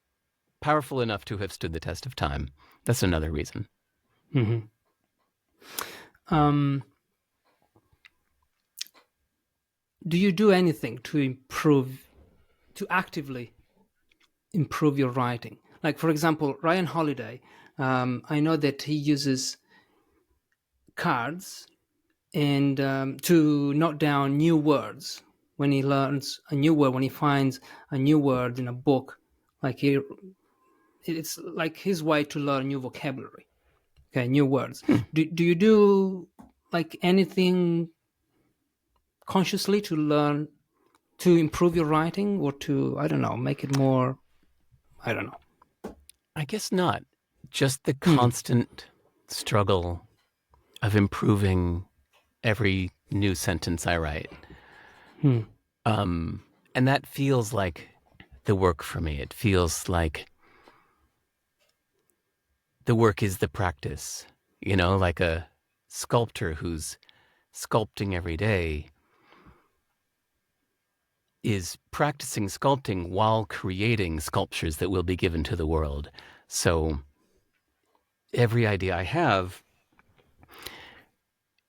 enough to have stood the test of time. That's another reason. Mm-hmm. Do you do anything to actively improve your writing? Like, for example, Ryan Holiday, I know that he uses cards and to note down new words when he learns a new word, when he finds a new word in a book. Like it's like his way to learn new vocabulary. Okay, new words. Do you do like anything consciously to learn to improve your writing, or to, I don't know, make it more, I don't know. I guess not. Just the constant struggle of improving every new sentence I write. And that feels like the work for me. It feels like the work is the practice, like a sculptor who's sculpting every day is practicing sculpting while creating sculptures that will be given to the world. So every idea I have,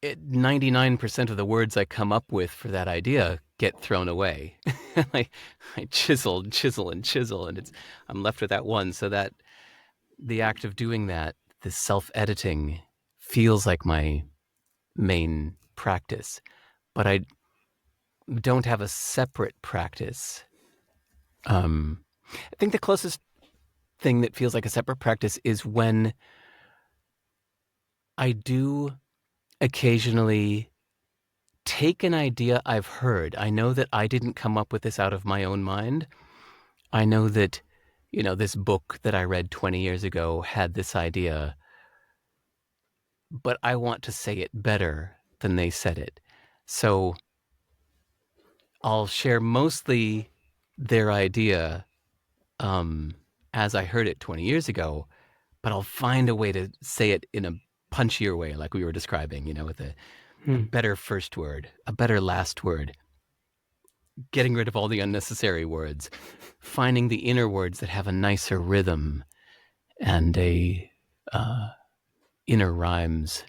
99% of the words I come up with for that idea get thrown away. I chisel and chisel and chisel, and I'm left with that one. So that the act of doing that, this self-editing, feels like my main practice. But I don't have a separate practice. I think the closest thing that feels like a separate practice is when I do occasionally take an idea I've heard. I know that I didn't come up with this out of my own mind. I know that, this book that I read 20 years ago had this idea, but I want to say it better than they said it. So I'll share mostly their idea as I heard it 20 years ago, but I'll find a way to say it in a punchier way, like we were describing, with a better first word, a better last word, getting rid of all the unnecessary words, finding the inner words that have a nicer rhythm and a inner rhymes,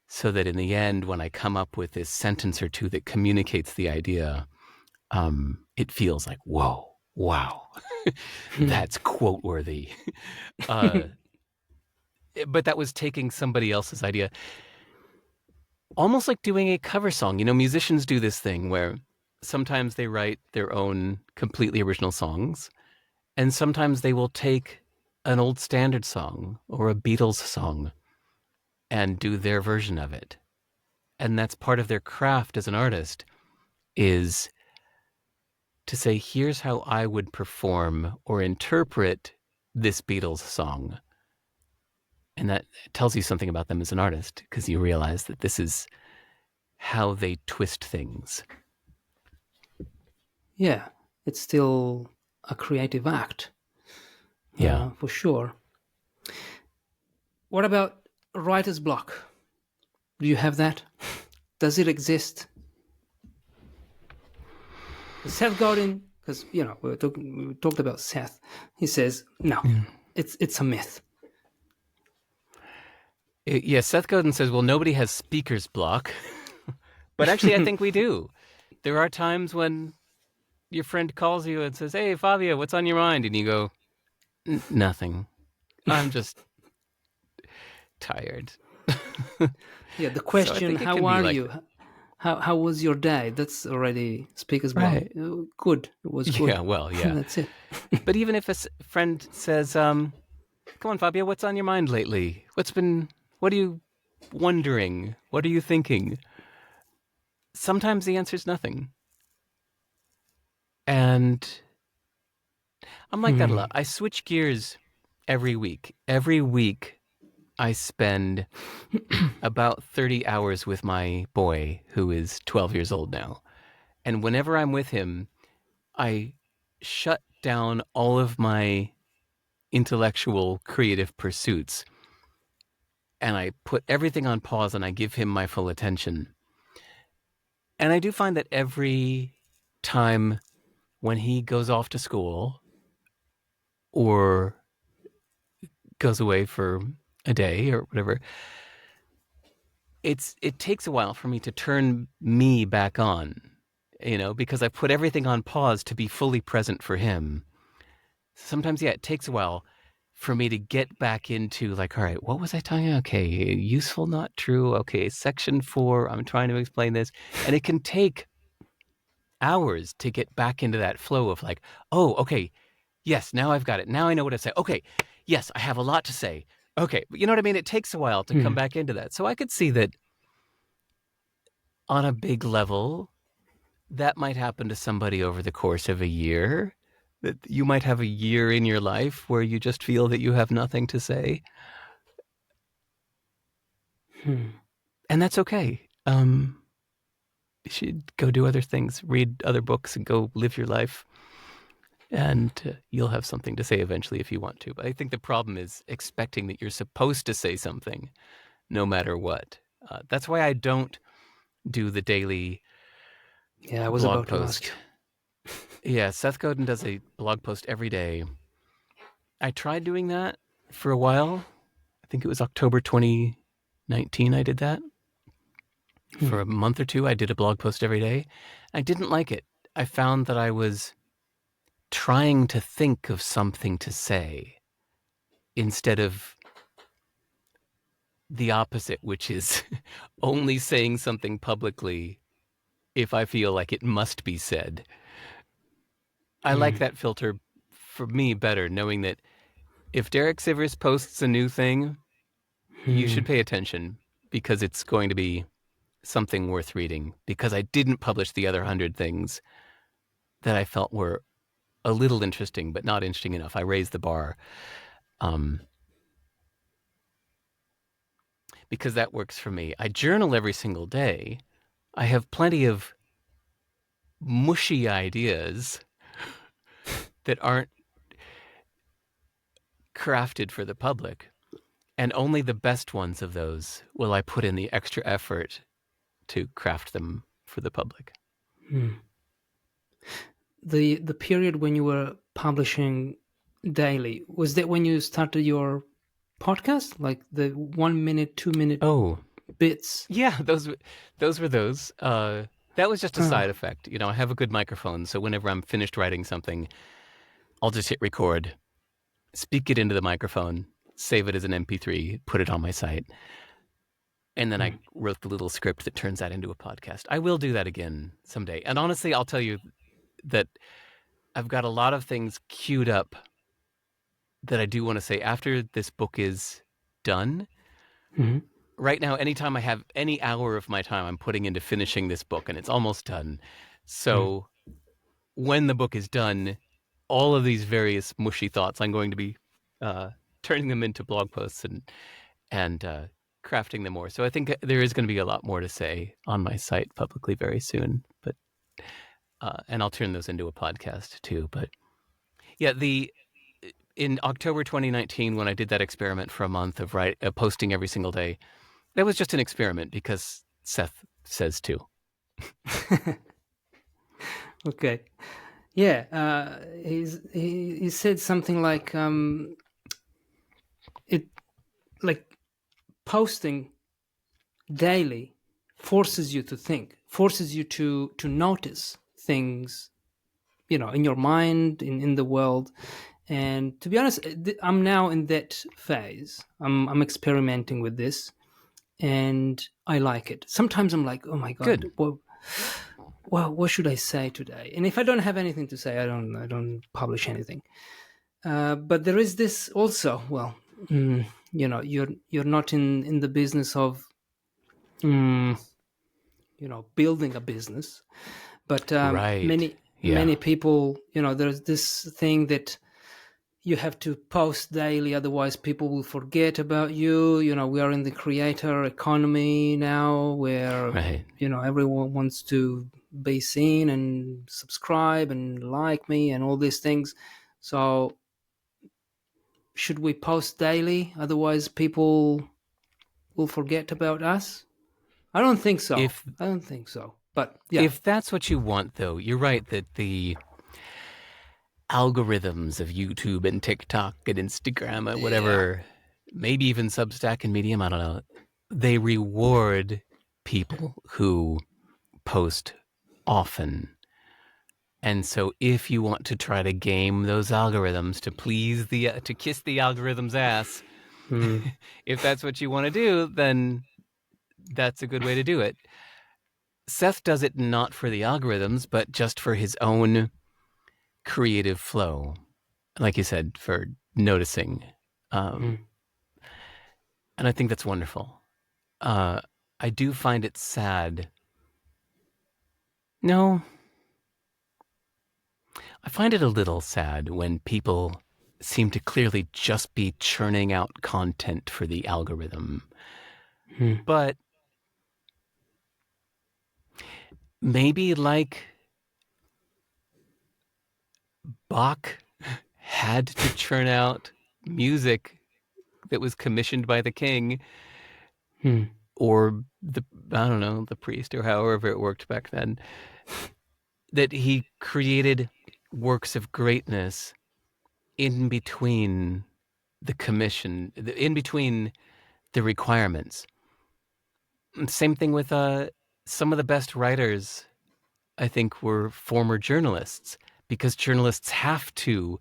so that in the end, when I come up with this sentence or two that communicates the idea, it feels like, whoa, wow, that's quote worthy. But that was taking somebody else's idea, almost like doing a cover song. Musicians do this thing where sometimes they write their own completely original songs, and sometimes they will take an old standard song or a Beatles song and do their version of it. And that's part of their craft as an artist, is to say, here's how I would perform or interpret this Beatles song. And that tells you something about them as an artist, because you realize that this is how they twist things. Yeah, it's still a creative act, Yeah. for sure. What about writer's block? Do you have that? Does it exist? Seth Godin, because we talked about Seth. He says no, it's a myth. Yeah, Seth Godin says, well, nobody has speaker's block. But actually, I think we do. There are times when your friend calls you and says, hey, Fabio, what's on your mind? And you go, nothing. I'm just tired. Yeah, the So I question, think it how can be are like you? How was your day? That's already speaker's block. Right. Good. It was good. Yeah, well, yeah. That's it. But even if a friend says, come on, Fabio, what's on your mind lately? What are you wondering? What are you thinking? Sometimes the answer is nothing. And I'm like that a lot. I switch gears every week. Every week, I spend about 30 hours with my boy, who is 12 years old now. And whenever I'm with him, I shut down all of my intellectual creative pursuits, and I put everything on pause and I give him my full attention. And I do find that every time when he goes off to school or goes away for a day or whatever, it takes a while for me to turn me back on, because I put everything on pause to be fully present for him. Sometimes, yeah, it takes a while for me to get back into like, all right, what was I talking about? Okay, useful, not true. Okay, section 4, I'm trying to explain this. And it can take hours to get back into that flow of like, oh, okay, yes, now I've got it. Now I know what to say. Okay, yes, I have a lot to say. Okay, but you know what I mean? It takes a while to come back into that. So I could see that on a big level, that might happen to somebody over the course of a year. That you might have a year in your life where you just feel that you have nothing to say. And that's okay. You should go do other things, read other books, and go live your life. And you'll have something to say eventually if you want to. But I think the problem is expecting that you're supposed to say something no matter what. That's why I don't do the daily Yeah, I was blog about to ask post. Yeah, Seth Godin does a blog post every day. I tried doing that for a while. I think it was October 2019 I did that. For a month or two, I did a blog post every day. I didn't like it. I found that I was trying to think of something to say instead of the opposite, which is only saying something publicly if I feel like it must be said. I like that filter for me better, knowing that if Derek Sivers posts a new thing, you should pay attention because it's going to be something worth reading, because I didn't publish the other 100 things that I felt were a little interesting, but not interesting enough. I raised the bar because that works for me. I journal every single day. I have plenty of mushy ideas that aren't crafted for the public. And only the best ones of those will I put in the extra effort to craft them for the public. The period when you were publishing daily, was that when you started your podcast, like the 1 minute, 2 minute Oh, bits? yeah, those were those. That was just a side effect. I have a good microphone, so whenever I'm finished writing something, I'll just hit record, speak it into the microphone, save it as an MP3, put it on my site. And then I wrote the little script that turns that into a podcast. I will do that again someday. And honestly, I'll tell you that I've got a lot of things queued up that I do want to say after this book is done. Mm-hmm. Right now, anytime I have any hour of my time, I'm putting into finishing this book, and it's almost done. So when the book is done, all of these various mushy thoughts, I'm going to be turning them into blog posts and crafting them more. So I think there is going to be a lot more to say on my site publicly very soon. But and I'll turn those into a podcast too. But yeah, in October 2019, when I did that experiment for a month of posting every single day, that was just an experiment because Seth says to. Okay. Yeah. He said something like it like posting daily forces you to think, forces you to notice things, in your mind, in the world. And to be honest, I'm now in that phase. I'm experimenting with this, and I like it. Sometimes I'm like, oh my god, Good. well, what should I say today? And if I don't have anything to say, I don't publish anything. But there is this also. Well, you're not in the business of building a business, but Right. many Yeah. people, there's this thing that you have to post daily, otherwise people will forget about you. We are in the creator economy now, where Right. everyone wants to be seen and subscribe and like me and all these things. So should we post daily, otherwise people will forget about us? I don't think so. If But yeah. if that's what you want, though, you're right that the algorithms of YouTube and TikTok and Instagram and Yeah. whatever, maybe even Substack and Medium, I don't know, they reward people who post often. And so if you want to try to game those algorithms to please to kiss the algorithm's ass, if that's what you want to do, then that's a good way to do it. Seth does it not for the algorithms, but just for his own creative flow. Like you said, for noticing. And I think that's wonderful. I do find it sad. No, I find it a little sad when people seem to clearly just be churning out content for the algorithm. But maybe like Bach had to churn out music that was commissioned by the king or I don't know, the priest or however it worked back then, that he created works of greatness in between the commission, in between the requirements. Same thing with some of the best writers, I think, were former journalists, because journalists have to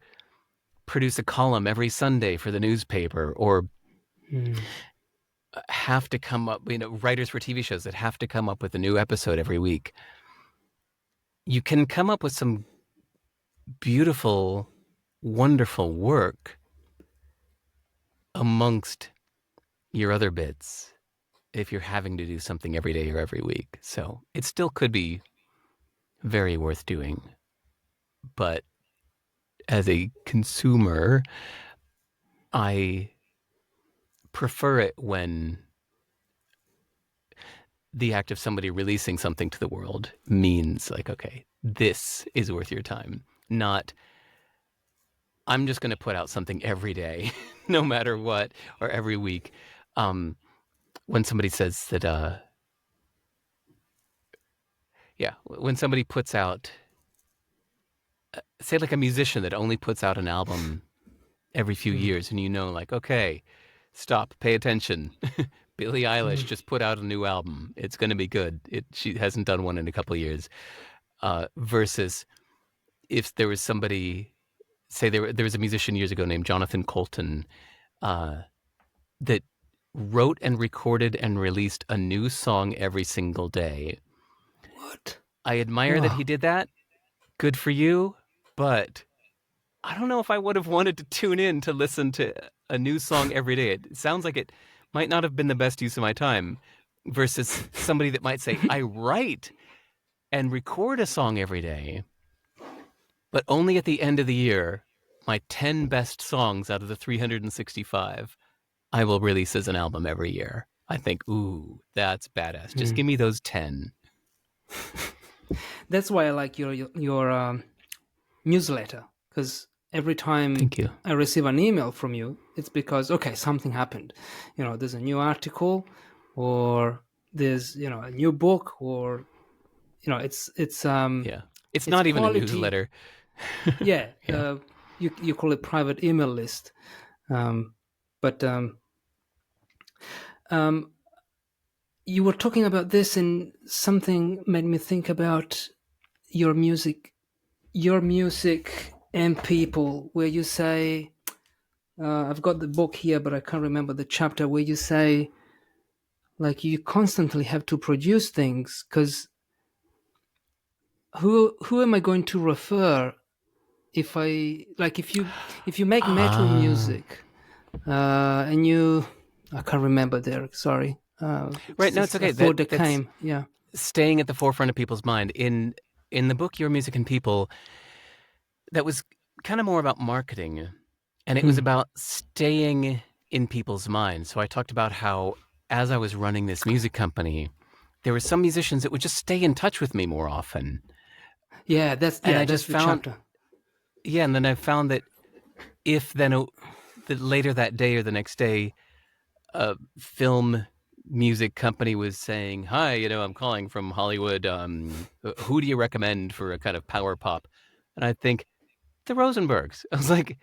produce a column every Sunday for the newspaper, or have to come up, writers for TV shows that have to come up with a new episode every week. You can come up with some beautiful, wonderful work amongst your other bits if you're having to do something every day or every week. So it still could be very worth doing. But as a consumer, I prefer it when the act of somebody releasing something to the world means like, okay, this is worth your time. Not, I'm just going to put out something every day, no matter what, or every week. When somebody says that, when somebody puts out, say like a musician that only puts out an album every few years, and like, okay, stop, pay attention. Billie Eilish just put out a new album. It's going to be good. She hasn't done one in a couple of years. Versus if there was somebody say there was a musician years ago named Jonathan Colton that wrote and recorded and released a new song every single day. What? I admire that Wow. he did that. Good for you, but I don't know if I would have wanted to tune in to listen to a new song every day. It sounds like it might not have been the best use of my time versus somebody that might say, I write and record a song every day, but only at the end of the year, my 10 best songs out of the 365, I will release as an album every year. I think, ooh, that's badass. Just give me those 10. That's why I like your newsletter, because every time Thank you. I receive an email from you, it's because okay, something happened. There's a new article, or there's a new book, or Yeah. It's it's not even a quality. newsletter. Yeah, Yeah. you call it private email list, but um, you were talking about this, and something made me think about your music, and people. Where you say, I've got the book here, but I can't remember the chapter where you say, like, you constantly have to produce things because who am I going to refer if if you make metal Ah. music and you I can't remember, Derek, sorry, it's Right. No, it's just a okay. thought that That's came. Yeah. staying at the forefront of people's mind. In the book Your Music and People, that was kind of more about marketing, and it was Hmm. about staying in people's minds. So I talked about how as I was running this music company, there were some musicians that would just stay in touch with me more often. Yeah, that's And yeah, I that's just the found, chapter. yeah, and then I found that if then that later that day or the next day, a film music company was saying, "Hi, I'm calling from Hollywood. Who do you recommend for a kind of power pop?" And I think the Rosenbergs. I was like,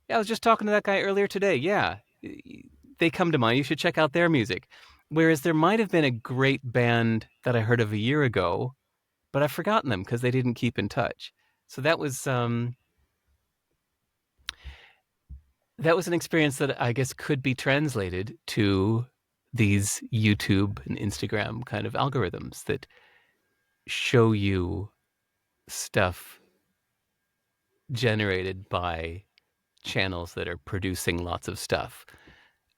"Yeah, I was just talking to that guy earlier today. Yeah, they come to mind. You should check out their music." Whereas there might have been a great band that I heard of a year ago, but I've forgotten them because they didn't keep in touch. So that was an experience that I guess could be translated to these YouTube and Instagram kind of algorithms that show you stuff generated by channels that are producing lots of stuff.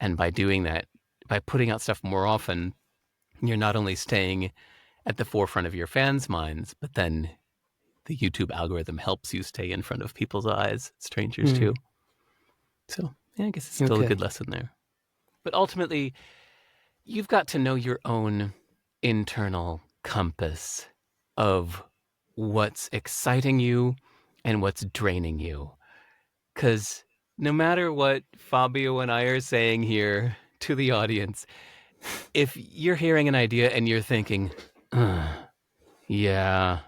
And by doing that, by putting out stuff more often, you're not only staying at the forefront of your fans' minds, but then the YouTube algorithm helps you stay in front of people's eyes, strangers Hmm. too. So, yeah, I guess it's still a Okay. good lesson there. But ultimately, you've got to know your own internal compass of what's exciting you and what's draining you. Because no matter what Fabio and I are saying here to the audience, if you're hearing an idea and you're thinking, yeah,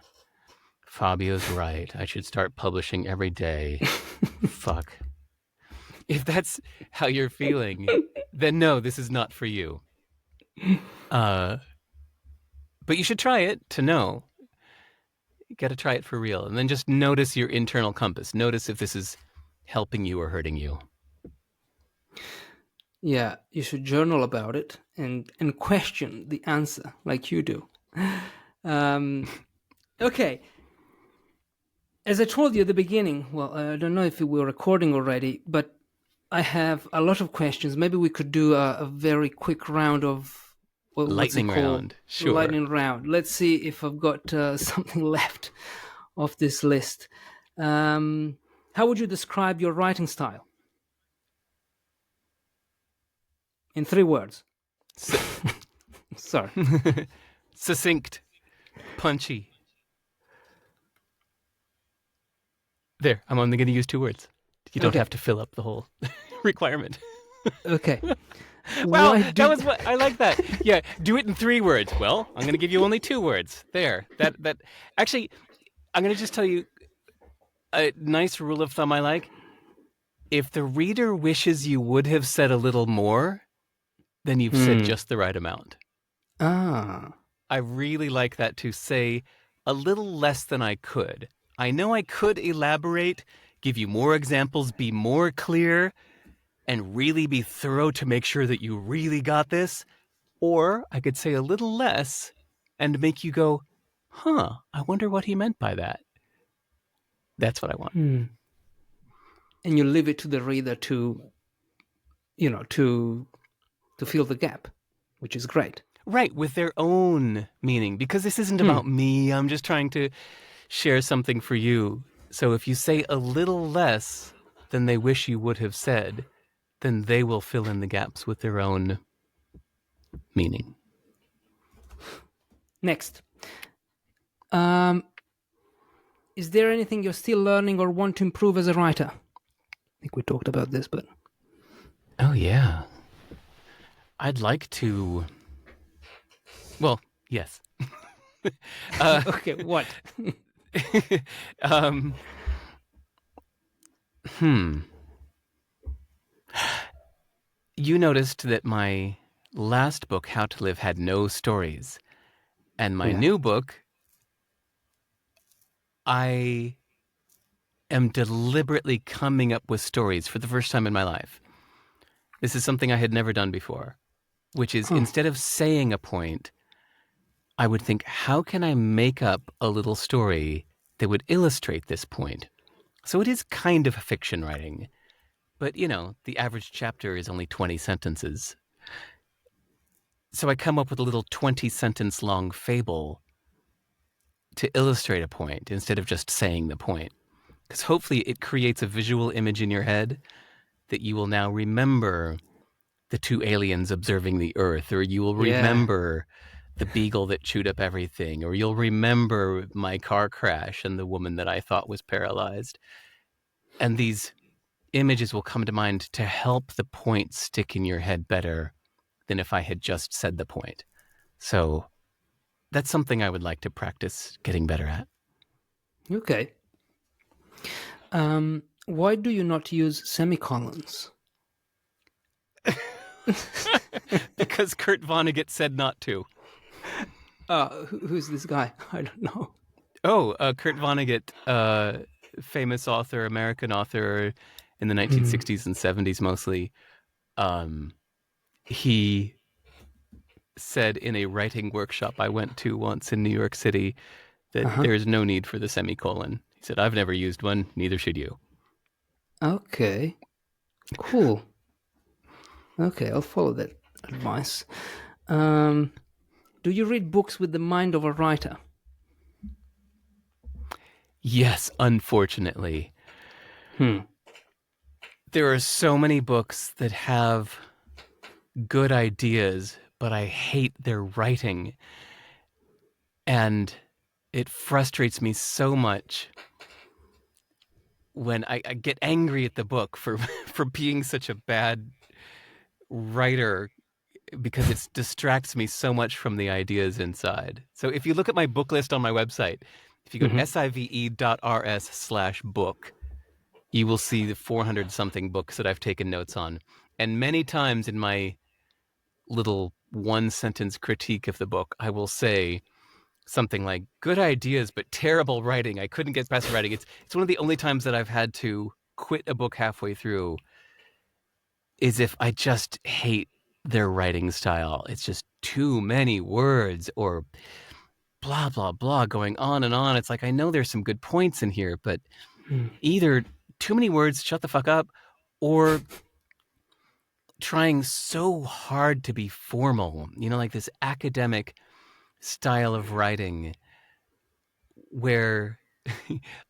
Fabio's right. I should start publishing every day. Fuck. If that's how you're feeling, then no, this is not for you. Uh, but you should try it to know. You got to try it for real. And then just notice your internal compass. Notice if this is helping you or hurting you. Yeah, you should journal about it and question the answer like you do. Um, okay. As I told you at the beginning, well, I don't know if we were recording already, but I have a lot of questions. Maybe we could do a very quick round of what's it Lightning called? round. Sure. Lightning round. Let's see if I've got something left of this list. How would you describe your writing style in 3 words? Sorry. Succinct. Punchy. There, I'm only going to use 2 words. You don't Okay. have to fill up the whole requirement. Okay. Wow, Why that do? was what I like that. Yeah, do it in 3 words. Well, I'm going to give you only 2 words. There. That actually, I'm going to just tell you a nice rule of thumb I like. If the reader wishes you would have said a little more, then you've said Hmm. just the right amount. Ah. I really like that, to say a little less than I could. I know I could elaborate, give you more examples, be more clear, and really be thorough to make sure that you really got this. Or I could say a little less and make you go, huh, I wonder what he meant by that. That's what I want. And you leave it to the reader to, to fill the gap, which is great. Right, with their own meaning, because this isn't about me. I'm just trying to share something for you. So if you say a little less than they wish you would have said, then they will fill in the gaps with their own meaning. Next. Is there anything you're still learning or want to improve as a writer? I think we talked about this, but... Oh, yeah. I'd like to... Well, yes. Okay, what? You noticed that my last book, How to Live, had no stories. And my new book, I am deliberately coming up with stories for the first time in my life. This is something I had never done before, which is instead of saying a point, I would think, how can I make up a little story that would illustrate this point? So it is kind of fiction writing, but the average chapter is only 20 sentences. So I come up with a little 20-sentence long fable to illustrate a point instead of just saying the point. Because hopefully it creates a visual image in your head that you will now remember the two aliens observing the Earth, or you will remember the beagle that chewed up everything, or you'll remember my car crash and the woman that I thought was paralyzed. And these images will come to mind to help the point stick in your head better than if I had just said the point. So that's something I would like to practice getting better at. Okay. Why do you not use semicolons? Because Kurt Vonnegut said not to. Who's this guy? I don't know. Oh, Kurt Vonnegut, famous author, American author in the 1960s and 70s mostly. He said in a writing workshop I went to once in New York City that there's no need for the semicolon. He said, I've never used one, neither should you. Okay. Cool. Okay, I'll follow that advice. Do you read books with the mind of a writer? Yes, unfortunately. There are so many books that have good ideas, but I hate their writing. And it frustrates me so much when I get angry at the book for being such a bad writer, because it distracts me so much from the ideas inside. So if you look at my book list on my website, if you go to sive.rs/book, you will see the 400-something books that I've taken notes on. And many times in my little one-sentence critique of the book, I will say something like, good ideas, but terrible writing. I couldn't get past the writing. It's one of the only times that I've had to quit a book halfway through is if I just hate their writing style. It's just too many words or blah, blah, blah going on and on. It's like, I know there's some good points in here, but either too many words, shut the fuck up, or trying so hard to be formal, like this academic style of writing where,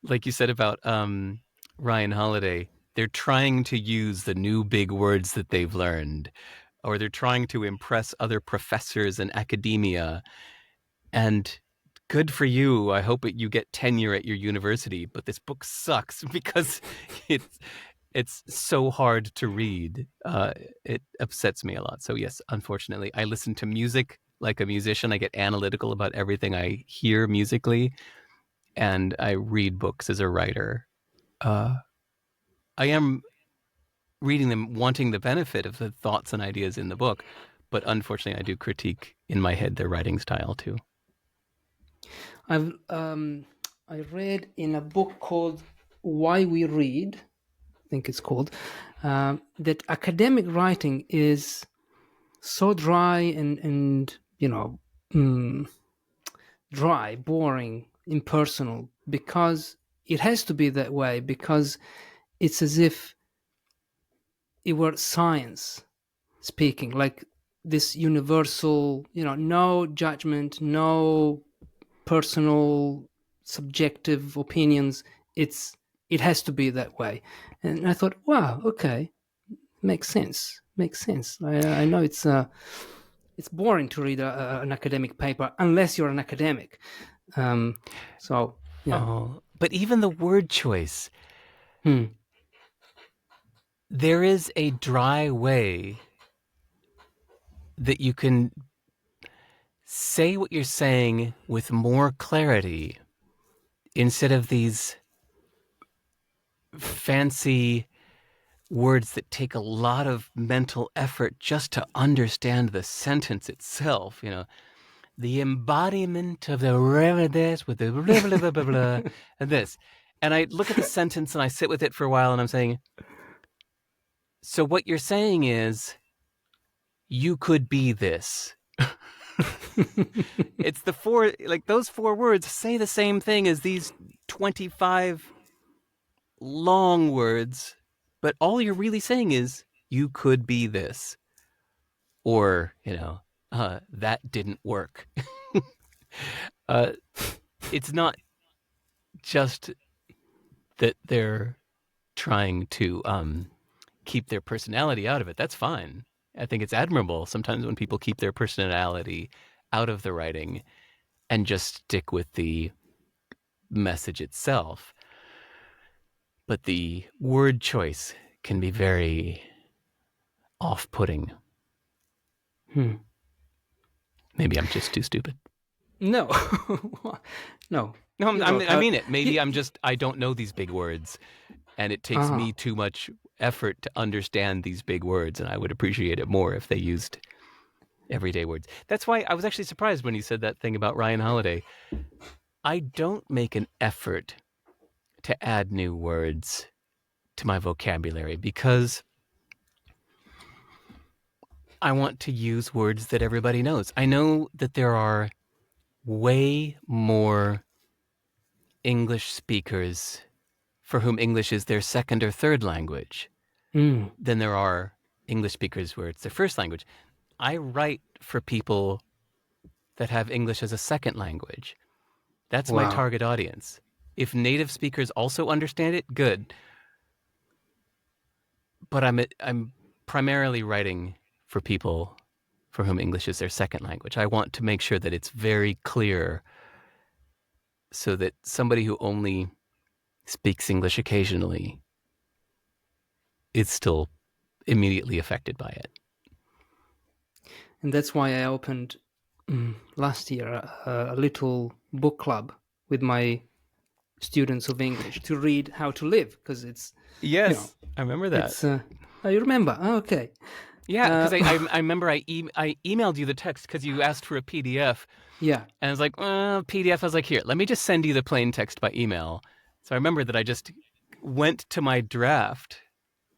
like you said about Ryan Holiday, they're trying to use the new big words that they've learned, or they're trying to impress other professors in academia. And good for you. I hope you get tenure at your university, but this book sucks because it's so hard to read. It upsets me a lot. So yes, unfortunately, I listen to music like a musician. I get analytical about everything I hear musically, and I read books as a writer. I am reading them wanting the benefit of the thoughts and ideas in the book, but unfortunately I do critique in my head their writing style too. I read in a book called Why We Read, I think it's called, that academic writing is so dry and dry, boring, impersonal, because it has to be that way, because it's as if it were science speaking, like this universal, no judgment, no personal subjective opinions. It has to be that way. And I thought, wow, okay, makes sense. I know it's boring to read an academic paper unless you're an academic. So yeah. Oh, but even the word choice, Hmm. there is a dry way that you can say what you're saying with more clarity instead of these fancy words that take a lot of mental effort just to understand the sentence itself. The embodiment of the this with the blah, blah, blah, blah, blah, and this. And I look at the sentence and I sit with it for a while and I'm saying, so what you're saying is, you could be this. It's the four, like those four words say the same thing as these 25 long words, but all you're really saying is, you could be this. Or, that didn't work. uh, it's not just that they're trying to keep their personality out of it. That's fine. I think it's admirable sometimes when people keep their personality out of the writing and just stick with the message itself. But the word choice can be very off-putting. Hmm. Maybe I'm just too stupid. No. No, No, you wrote I how mean it. Maybe you, I don't know these big words, and it takes ah me too much effort to understand these big words, and I would appreciate it more if they used everyday words. That's why I was actually surprised when you said that thing about Ryan Holiday. I don't make an effort to add new words to my vocabulary because I want to use words that everybody knows. I know that there are way more English speakers for whom English is their second or third language mm, than there are English speakers where it's their first language. I write for people that have English as a second language. That's my wow. target audience. If native speakers also understand it, good. But I'm primarily writing for people for whom English is their second language. I want to make sure that it's very clear so that somebody who only speaks English occasionally is still immediately affected by it. And that's why I opened last year a little book club with my students of English to read How to Live, because it's, you know, Yes, I remember that. it's. Oh, you remember? Oh, okay. Yeah, because I remember I emailed you the text because you asked for a PDF, Yeah. and I was like, PDF. I was like, here, let me just send you the plain text by email. So I remember that I just went to my draft,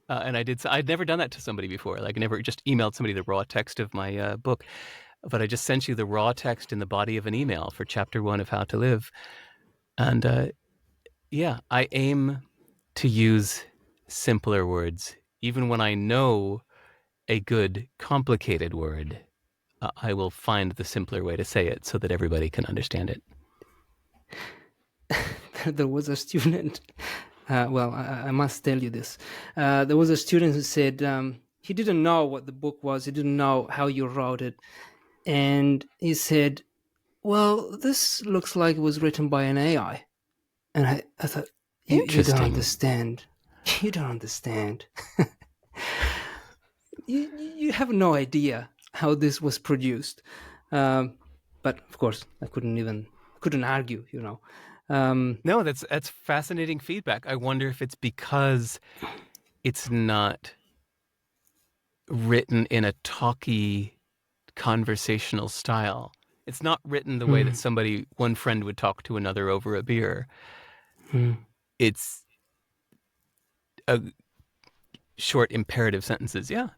and I'd never done that to somebody before. Like, I never just emailed somebody the raw text of my book, but I just sent you the raw text in the body of an email for chapter 1 of How to Live, and yeah, I aim to use simpler words, even when I know a good complicated word. I will find the simpler way to say it so that everybody can understand it. There was a student. Well, I must tell you this. There was a student who said he didn't know what the book was. He didn't know how you wrote it, and he said, "Well, this looks like it was written by an AI." And I thought, you don't Interesting. understand. You don't understand. You have no idea how this was produced. But of course, I couldn't argue. No, that's fascinating feedback. I wonder if it's because it's not written in a talky conversational style. It's not written the way that Hmm. one friend would talk to another over a beer. Hmm. It's short imperative sentences. Yeah,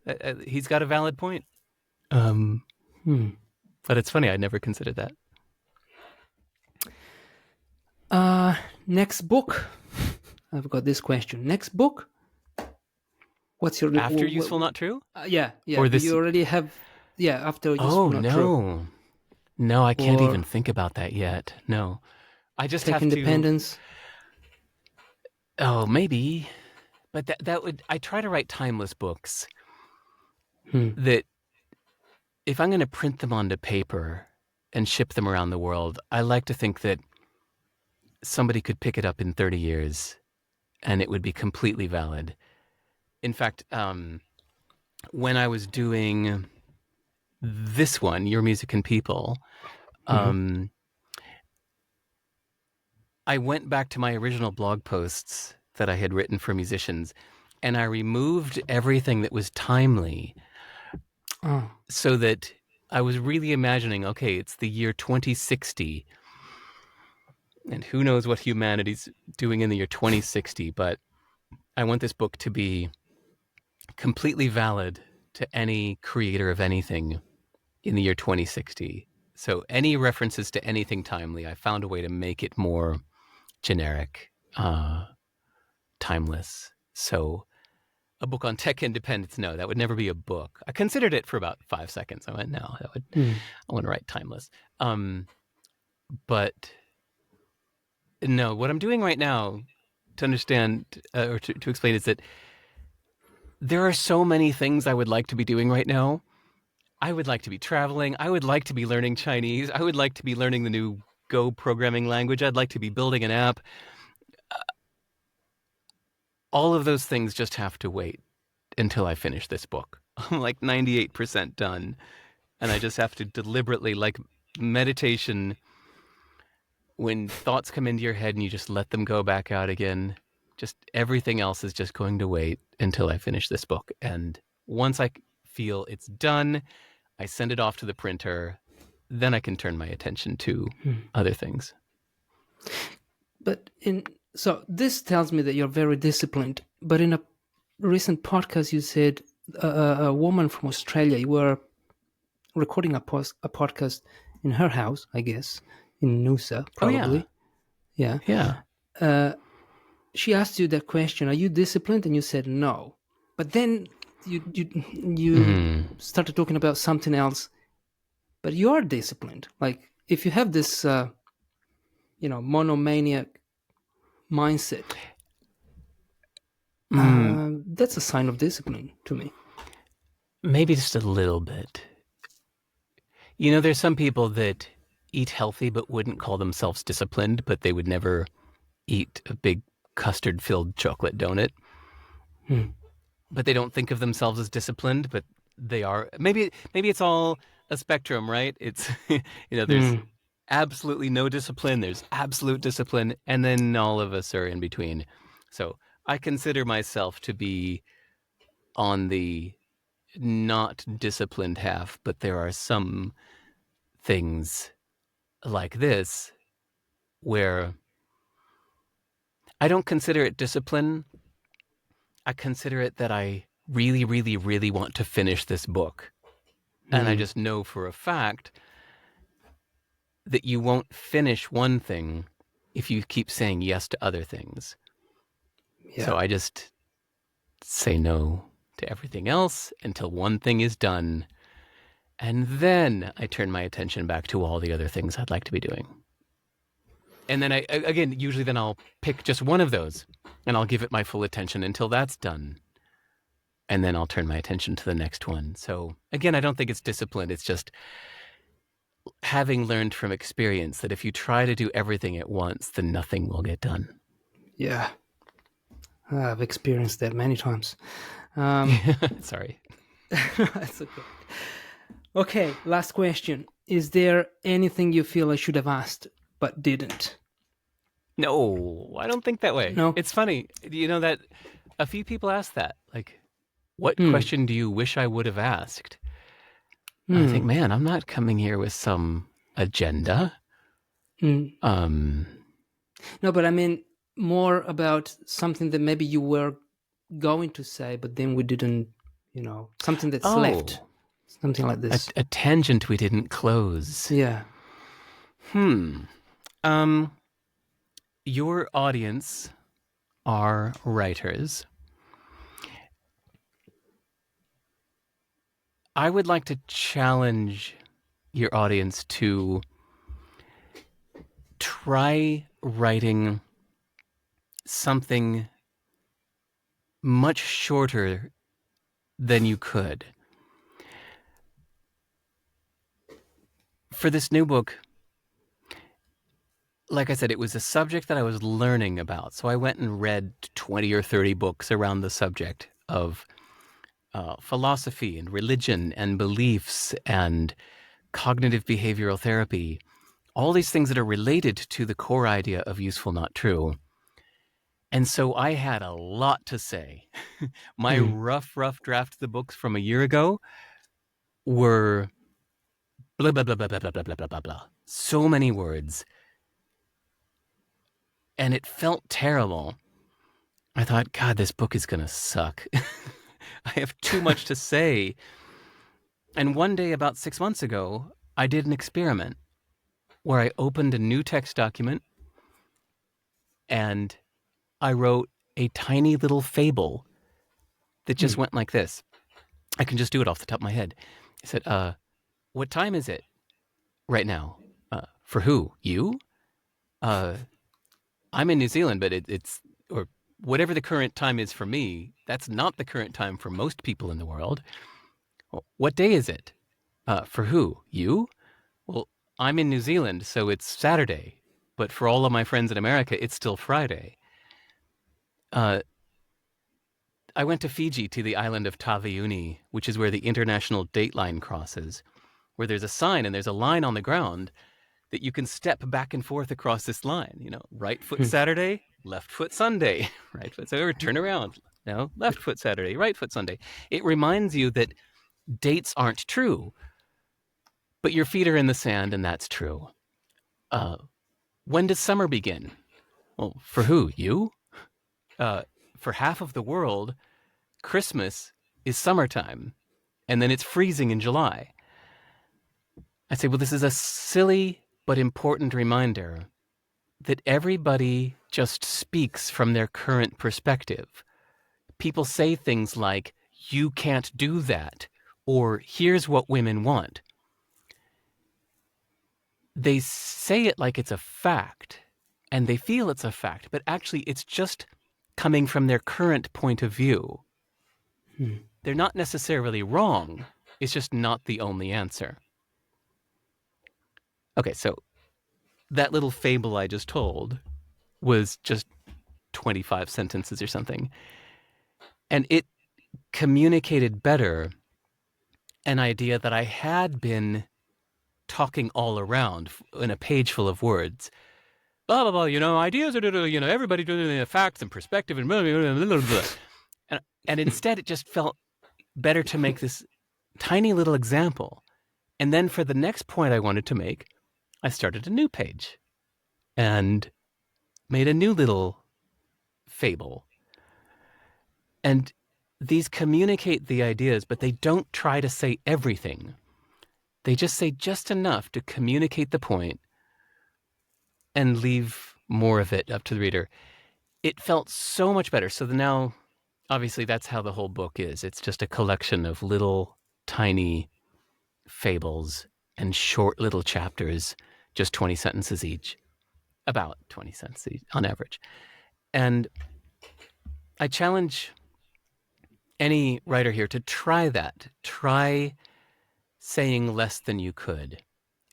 he's got a valid point. But it's funny, I never considered that. Next book. I've got this question. Next book. What's your After Useful Not True? Yeah. Or Do this? you already have? Yeah, after Oh Useful Not True. no, I can't Or even think about that yet. No, I just Tech have to. Independence. Oh, maybe, but that would. I try to write timeless books that, if I'm going to print them onto paper and ship them around the world, I like to think that somebody could pick it up in 30 years and it would be completely valid. In fact, when I was doing this one, Your Music and People, I went back to my original blog posts that I had written for musicians, and I removed everything that was timely so that I was really imagining, okay, it's the year 2060, and who knows what humanity's doing in the year 2060, but I want this book to be completely valid to any creator of anything in the year 2060. So any references to anything timely, I found a way to make it more generic, timeless. So a book on tech independence, no, that would never be a book. I considered it for about 5 seconds. I went, no, that would, I want to write timeless. But no, what I'm doing right now to understand or to explain is that there are so many things I would like to be doing right now. I would like to be traveling. I would like to be learning Chinese. I would like to be learning the new Go programming language. I'd like to be building an app. All of those things just have to wait until I finish this book. I'm like 98% done. And I just have to deliberately, like meditation, when thoughts come into your head and you just let them go back out again, just everything else is just going to wait until I finish this book. And once I feel it's done, I send it off to the printer. Then I can turn my attention to other things. But so this tells me that you're very disciplined. But in a recent podcast, you said a woman from Australia, you were recording a podcast in her house, I guess, in Noosa, probably. Oh, yeah. Yeah. She asked you that question, are you disciplined? And you said no. But then you started talking about something else. But you are disciplined. Like, if you have this, monomaniac mindset, that's a sign of discipline to me. Maybe just a little bit. There's some people that eat healthy but wouldn't call themselves disciplined, but they would never eat a big custard-filled chocolate donut. But they don't think of themselves as disciplined, but they are. Maybe it's all a spectrum, right? It's, there's absolutely no discipline, there's absolute discipline, and then all of us are in between. So I consider myself to be on the not disciplined half, but there are some things like this where I don't consider it discipline. I consider it that I really, really, really want to finish this book. And I just know for a fact that you won't finish one thing if you keep saying yes to other things. Yeah. So I just say no to everything else until one thing is done. And then I turn my attention back to all the other things I'd like to be doing. And then usually then I'll pick just one of those and I'll give it my full attention until that's done. And then I'll turn my attention to the next one. So again, I don't think it's discipline. It's just having learned from experience that if you try to do everything at once, then nothing will get done. Yeah. I've experienced that many times. Sorry. That's okay. Okay, last question. Is there anything you feel I should have asked but didn't? No, I don't think that way. No. It's funny. That a few people ask that. Like, what question do you wish I would have asked? I think, man, I'm not coming here with some agenda. No, but I mean more about something that maybe you were going to say, but then we didn't, something that's left, Oh, something like this. a tangent we didn't close. Yeah. Um, your audience are writers. I would like to challenge your audience to try writing something much shorter than you could. For this new book, like I said, it was a subject that I was learning about. So I went and read 20 or 30 books around the subject of philosophy and religion and beliefs and cognitive behavioral therapy, all these things that are related to the core idea of useful, not true. And so I had a lot to say. My Hmm. rough draft of the books from a year ago were blah, blah, blah, blah, blah, blah, blah, blah, blah, blah. So many words. And it felt terrible. I thought, God, this book is going to suck. I have too much to say. And one day, about 6 months ago, I did an experiment where I opened a new text document and I wrote a tiny little fable that just went like this. I can just do it off the top of my head. I said, what time is it right now? For who? You? I'm in New Zealand, but or whatever the current time is for me, that's not the current time for most people in the world. Well, what day is it? For who? You? Well, I'm in New Zealand, so it's Saturday. But for all of my friends in America, it's still Friday. Uh, I went to Fiji, to the island of Taveuni, which is where the international date line crosses, where there's a sign and there's a line on the ground that you can step back and forth across this line. Right foot Saturday, left foot Sunday, right foot Saturday, turn around. No, left foot Saturday, right foot Sunday. It reminds you that dates aren't true, but your feet are in the sand, and that's true. When does summer begin? Well, for who? You? For half of the world, Christmas is summertime, and then it's freezing in July. I say, well, this is a silly but important reminder that everybody just speaks from their current perspective. People say things like, you can't do that, or here's what women want. They say it like it's a fact, and they feel it's a fact, but actually it's just coming from their current point of view. They're not necessarily wrong, it's just not the only answer. Okay, so that little fable I just told was just 25 sentences or something. And it communicated better an idea that I had been talking all around in a page full of words. Blah, blah, blah, ideas are, everybody doing facts and perspective and blah, blah, blah, blah, blah. And instead it just felt better to make this tiny little example. And then for the next point I wanted to make, I started a new page and made a new little fable. And these communicate the ideas, but they don't try to say everything. They just say just enough to communicate the point and leave more of it up to the reader. It felt so much better. So now, obviously, that's how the whole book is. It's just a collection of little tiny fables and short little chapters, just 20 sentences each, about 20 sentences each, on average. And I challenge any writer here to try that. Try saying less than you could.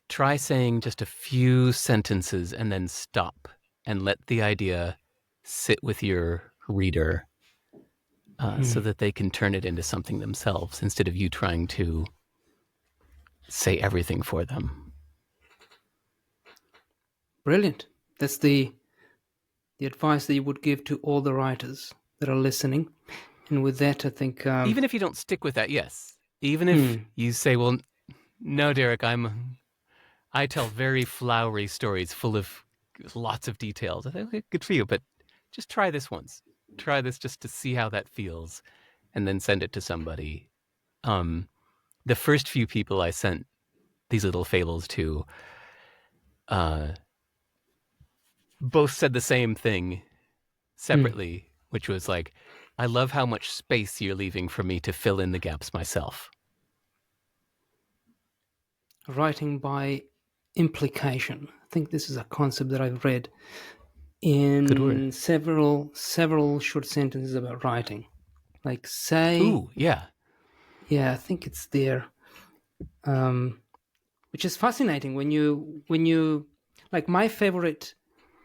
Try saying just a few sentences and then stop and let the idea sit with your reader so that they can turn it into something themselves instead of you trying to say everything for them. Brilliant. That's the advice that you would give to all the writers that are listening. And with that, I think Even if you don't stick with that, yes. Even if you say, well, no, Derek, I tell very flowery stories full of lots of details. I think, okay, good for you, but just try this once. try this just to see how that feels, and then send it to somebody. The first few people I sent these little fables to uh, both said the same thing separately, which was like, I love how much space you're leaving for me to fill in the gaps myself. Writing by implication. I think this is a concept that I've read Good word. in several short sentences about writing. Like say, Ooh, yeah. yeah, I think it's there. Which is fascinating when you like my favorite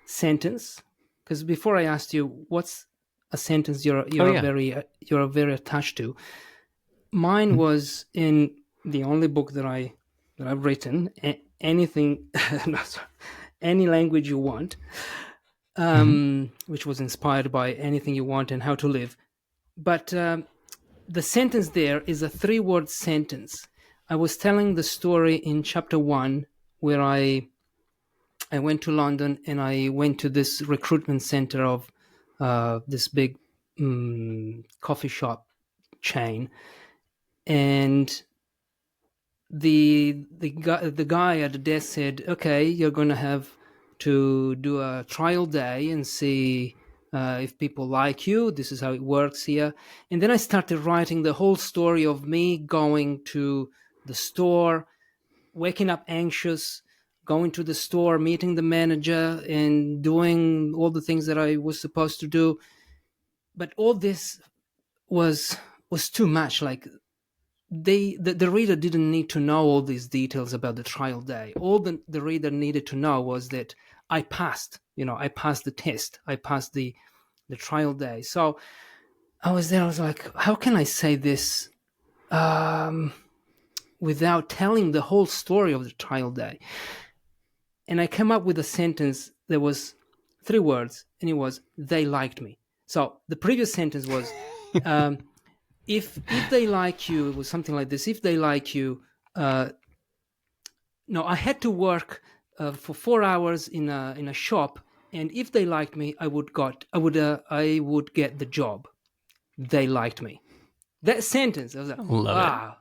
sentence, because before I asked you what's a sentence Oh, you're yeah. very attached to, mine Mhm. was in the only book that I've written, anything no, sorry, any language you want, Mhm. which was inspired by Anything You Want and How to Live. But the sentence there is a 3-word sentence. I was telling the story in chapter 1 where I went to London and I went to this recruitment center of this big coffee shop chain, and the guy at the desk said, "Okay, you're going to have to do a trial day and see if people like you. This is how it works here." And then I started writing the whole story of me going to the store, waking up anxious, going to the store, meeting the manager, and doing all the things that I was supposed to do. But all this was too much. Like the reader didn't need to know all these details about the trial day. All the reader needed to know was that I passed. I passed the test. I passed the trial day. So I was there. I was like, how can I say this without telling the whole story of the trial day? And I came up with a sentence that was 3 words, and it was "they liked me." So the previous sentence was, um, if they like you, it was something like this: if they like you, no, I had to work for 4 hours in a shop, and if they liked me, I would get the job. They liked me. That sentence, I was like, Love it. wow,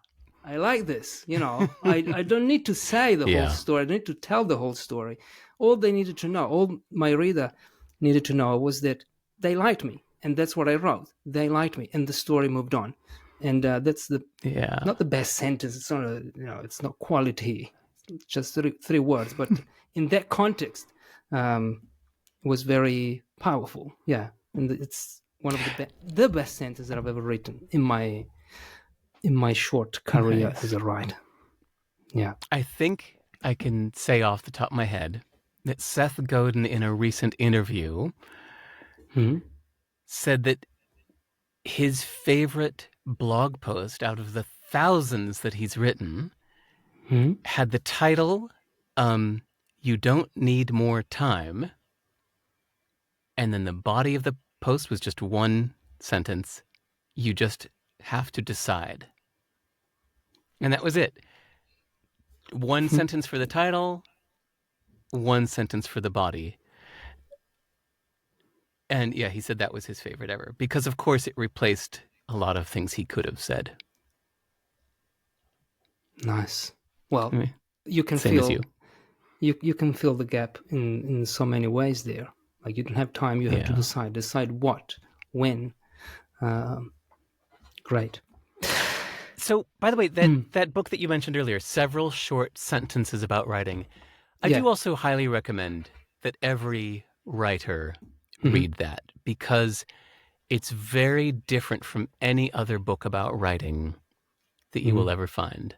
I like this. I don't need to say the whole Yeah. story. I don't need to tell the whole story. All they needed to know, all my reader needed to know, was that they liked me, and that's what I wrote. They liked me, and the story moved on. And that's Yeah. not the best sentence. It's not it's not quality. It's just three words, but in that context, it was very powerful. Yeah, and it's one of the best sentences that I've ever written in my short career as Nice. a writer. Yeah. I think I can say off the top of my head that Seth Godin, in a recent interview, Hmm. said that his favorite blog post out of the thousands that he's written Hmm. had the title, You Don't Need More Time. And then the body of the post was just one sentence: You just have to decide. And that was it. One sentence for the title, one sentence for the body. And yeah, he said that was his favorite ever because, of course, it replaced a lot of things he could have said. Nice. I Well, mean, you can same as you. feel you can fill the gap in so many ways there. Like you don't have time. You have to Yeah. decide what, when. Um, Great. So, by the way, that, Mm. that book that you mentioned earlier, Several Short Sentences About Writing, I Yeah. do also highly recommend that every writer Hmm. read that because it's very different from any other book about writing that you Hmm. will ever find.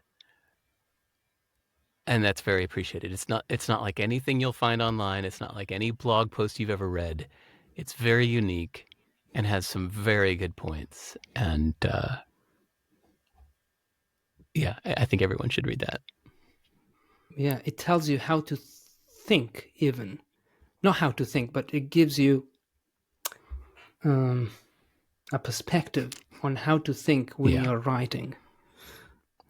And that's very appreciated. It's not like anything you'll find online. It's not like any blog post you've ever read. It's very unique and has some very good points. And yeah, I think everyone should read that. Yeah, it tells you how to think, even not how to think, but it gives you um, a perspective on how to think when Yeah. you're writing.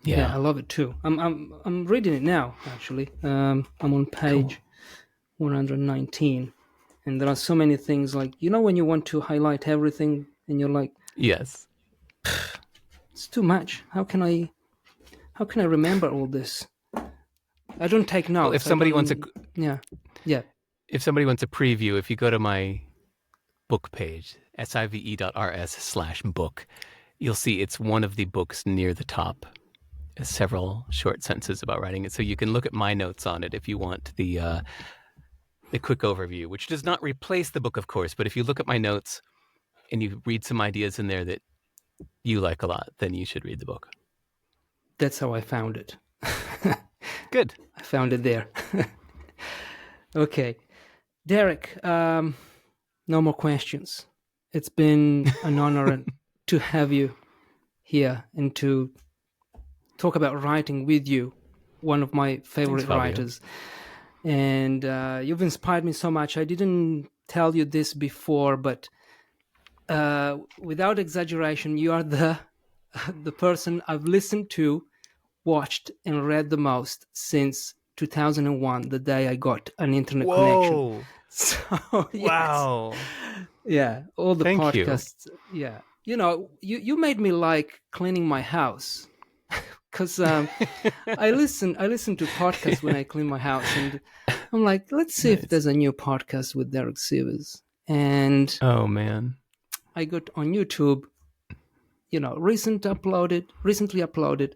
Yeah, Yeah. I love it too. I'm reading it now. Actually, I'm on Cool. page 119, And there are so many things, like, when you want to highlight everything and you're like, Yes. it's too much. How can I remember all this? I don't take Well, notes. I don't. Yeah. Yeah. if somebody wants a preview, if you go to my book page, sive.rs/book, you'll see it's one of the books near the top. Several short sentences about writing it, so you can look at my notes on it if you want the quick overview, which does not replace the book, of course. But if you look at my notes and you read some ideas in there that you like a lot, then you should read the book. That's how I found it. Good. I found it there. Okay. Derek, no more questions. It's been an honor to have you here and to talk about writing with you, one of my favorite writers. And you've inspired me so much. I didn't tell you this before, but without exaggeration, you are the person I've listened to, watched, and read the most since 2001, the day I got an internet connection. So, yes. Wow. Yeah, all the Thank podcasts. You. Yeah. You made me like cleaning my house. Because I listen to podcasts when I clean my house, and I'm like, let's see if there's a new podcast with Derek Sivers. And oh man, I got on YouTube, recently uploaded.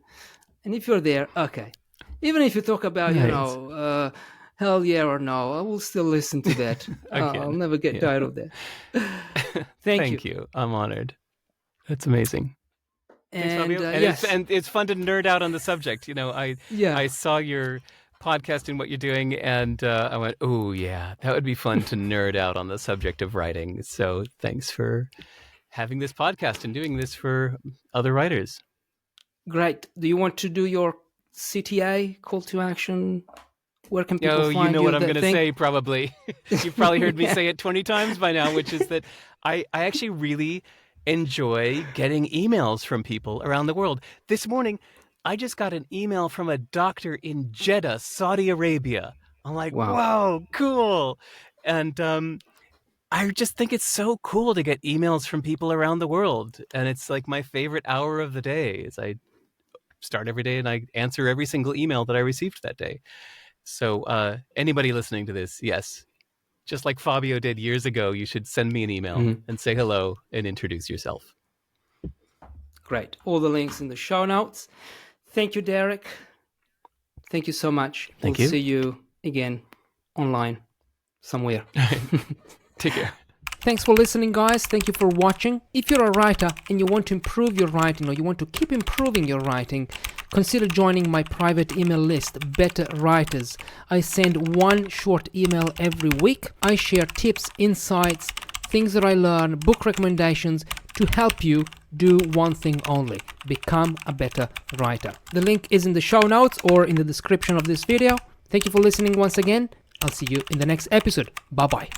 And if you're there, okay, even if you talk about hell yeah or no, I will still listen to that. I'll never get tired of that. Thank you. I'm honored. That's amazing. And, yes. It's fun to nerd out on the subject. I saw your podcast and what you're doing, and I went, oh yeah, that would be fun to nerd out on the subject of writing. So thanks for having this podcast and doing this for other writers. Great. Do you want to do your CTA, call to action? Where can people find you? You know what I'm going to say, probably. You've probably heard me say it 20 times by now, which is that I actually really enjoy getting emails from people around the world. This morning, I just got an email from a doctor in Jeddah, Saudi Arabia. I'm like, wow, cool. And I just think it's so cool to get emails from people around the world. And it's like my favorite hour of the day. Is I start every day and I answer every single email that I received that day. So anybody listening to this, yes, just like Fabio did years ago, you should send me an email and say hello and introduce yourself. Great. All the links in the show notes. Thank you, Derek. Thank you so much. We'll see you again online somewhere. Take care. Thanks for listening, guys. Thank you for watching. If you're a writer and you want to improve your writing, or you want to keep improving your writing, consider joining my private email list, Better Writers. I send one short email every week. I share tips, insights, things that I learn, book recommendations to help you do one thing only: become a better writer. The link is in the show notes or in the description of this video. Thank you for listening once again. I'll see you in the next episode. Bye-bye.